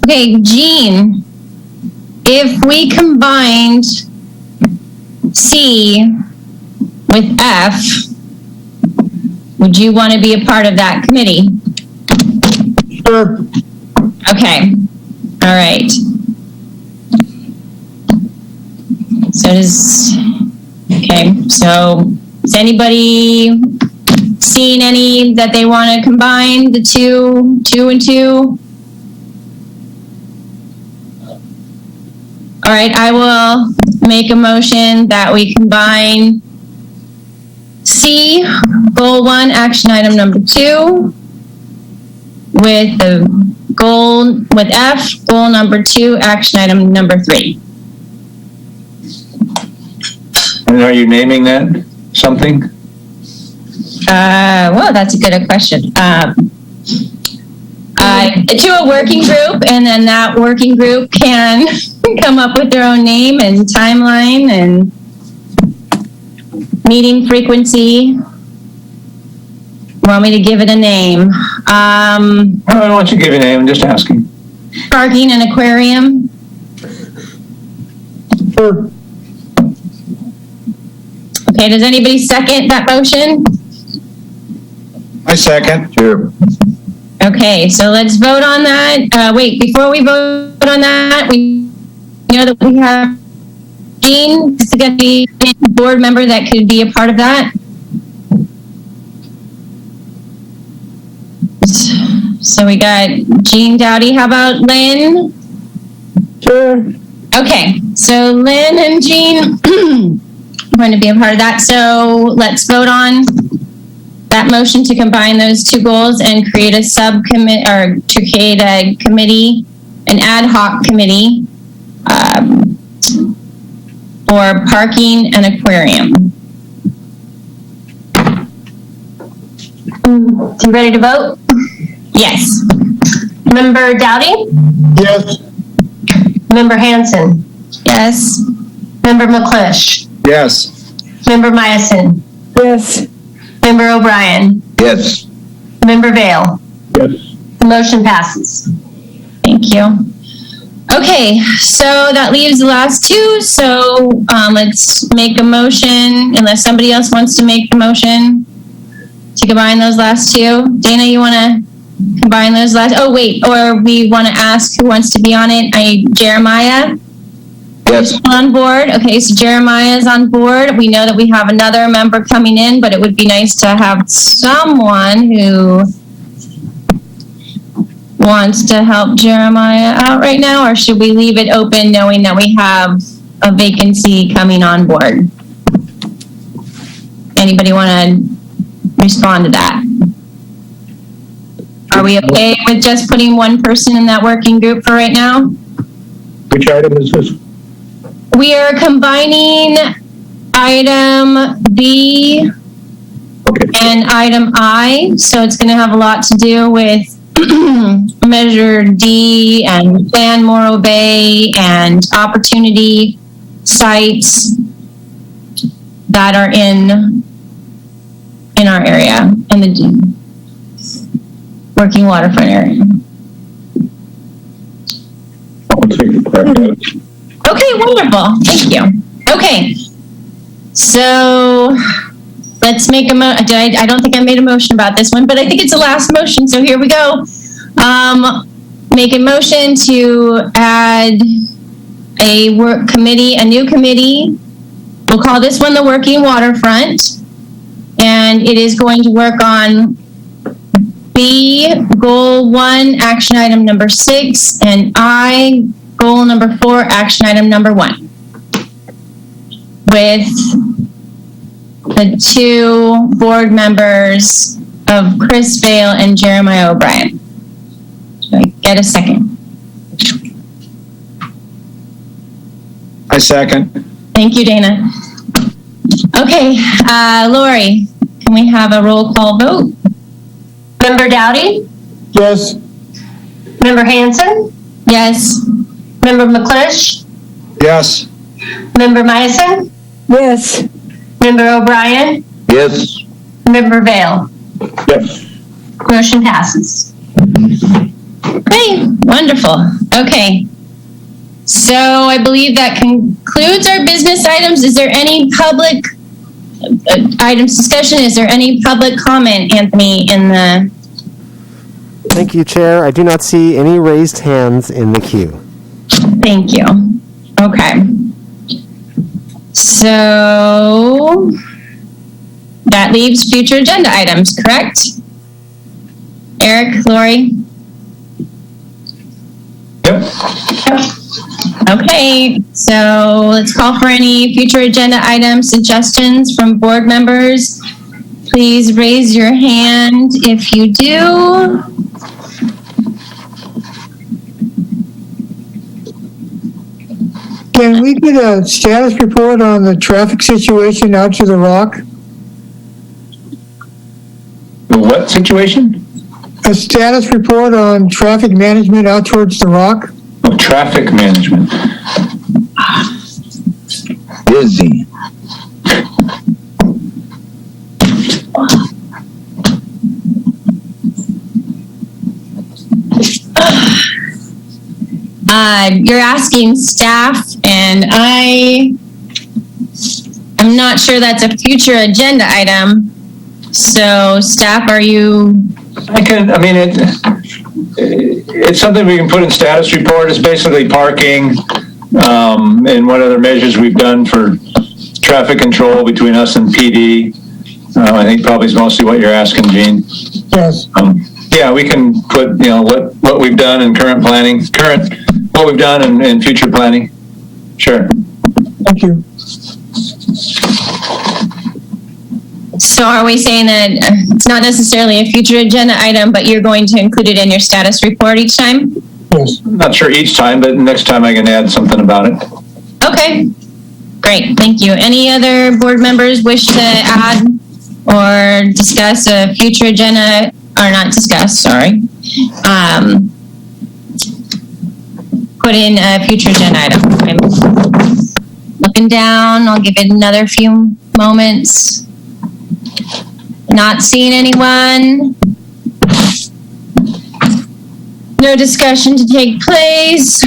Okay, Jean. If we combined C with F, would you want to be a part of that committee? Sure. Okay. All right. So is anybody seen any that they want to combine the two and two? All right, I will make a motion that we combine C, goal 1, action item number 2, with the goal with F, goal number 2, action item number 3. And are you naming that something? Well, that's a good question. To a working group, and then that working group can come up with their own name and timeline and meeting frequency. Want me to give it a name? I don't want you to give it a name. I'm just asking. Parking and aquarium. Sure. Okay, does anybody second that motion? I second. Sure. Okay, so let's vote on that. Wait, before we vote on that, we know that we have Jean, is going to be a board member that could be a part of that. So we got Jean Dowdy. How about Lynn? Sure. Okay, so Lynn and Jean are going to be a part of that. So let's vote on that motion to combine those two goals and create a subcommittee, or to create a committee, an ad hoc committee for parking and aquarium. You ready to vote? Yes. Member Dowdy? Yes. Member Hanson? Yes. Member McClish? Yes. Member Myosin? Yes. Member O'Brien? Yes. Member Vale? Yes. The motion passes. Thank you. Okay, so that leaves the last two. So let's make a motion, unless somebody else wants to make the motion to combine those last two. Dana, you want to combine those last? Oh, wait, or we want to ask who wants to be on it. Jeremiah? Yes. On board. Okay, so Jeremiah is on board. We know that we have another member coming in, but it would be nice to have someone who wants to help Jeremiah out right now, or should we leave it open knowing that we have a vacancy coming on board? Anybody want to respond to that? Are we okay with just putting one person in that working group for right now? Which item is this? We are combining item B and item I, so it's going to have a lot to do with Measure D and Plan Morro Bay and opportunity sites that are in our area, in the working waterfront area. I'll take a crack at it. Okay, wonderful. Thank you. Okay, so let's make I don't think I made a motion about this one, but I think it's the last motion, so here we go. Make a motion to add a work committee, a new committee. We'll call this one the Working Waterfront, and it is going to work on B, Goal 1, Action Item number 6, and I, Goal number 4, Action Item number 1. With the 2 board members of Chris Vale and Jeremiah O'Brien. Should I get a second? I second. Thank you, Dana. Okay, Lori, can we have a roll call vote? Member Dowdy? Yes. Member Hanson? Yes. Member McClish? Yes. Member Myson? Yes. Member O'Brien? Yes. Member Vale? Yes. Motion passes. Okay, wonderful. Okay. So I believe that concludes our business items. Is there any public items discussion? Is there any public comment, Anthony, in the... Thank you, Chair. I do not see any raised hands in the queue. Thank you. Okay. So that leaves future agenda items, correct? Eric, Lori? Yep. Okay, so let's call for any future agenda item suggestions from board members. Please raise your hand if you do. Can we get a status report on the traffic situation out to the Rock? The what situation? A status report on traffic management out towards the Rock? Oh, traffic management. Busy. You're asking staff, and I'm not sure that's a future agenda item. So staff, are you? It's something we can put in status report. It's basically parking, and what other measures we've done for traffic control between us and PD. I think probably is mostly what you're asking, Gene. Yes. Yeah, we can put, what we've done in current planning, what we've done in future planning. Sure. Thank you. So are we saying that it's not necessarily a future agenda item, but you're going to include it in your status report each time? Yes. Not sure each time, but next time I can add something about it. Okay, great, thank you. Any other board members wish to add or discuss a future agenda, or not discuss, sorry. Put in a future agenda item. I'm looking down, I'll give it another few moments. Not seeing anyone. No discussion to take place.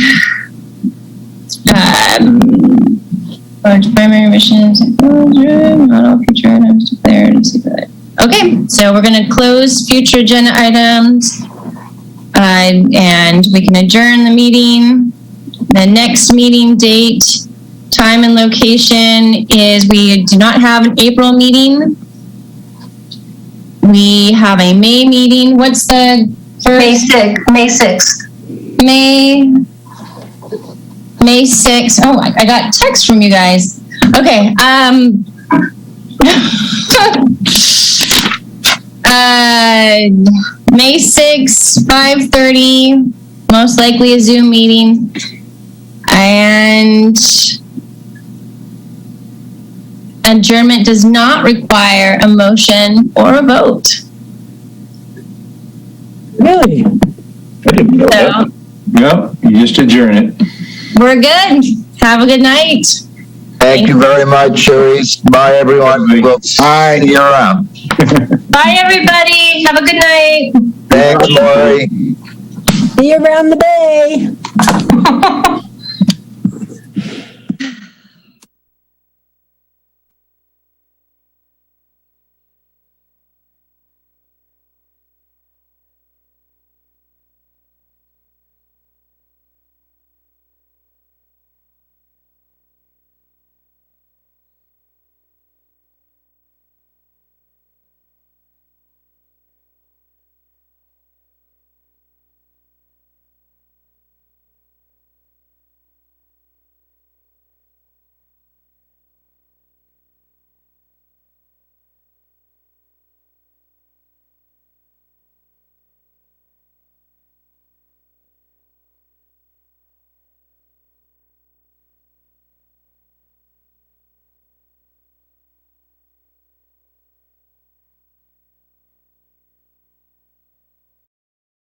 Primary missions, not all future items declared. Okay, so we're going to close future agenda items, and we can adjourn the meeting. The next meeting date Time and location is we do not have an April meeting. We have a May meeting. What's the first? May 6th. May 6th. Oh, I got text from you guys. Okay. May 6th, 5:30, most likely a Zoom meeting. And adjournment does not require a motion or a vote. Really? I didn't know So that. Yep, you just adjourn it. we're good. Have a good night. Thank you very much, Cherise. Bye, everyone. We'll see you around. Bye, everybody. Have a good night. Thanks, Lori. See you around the bay.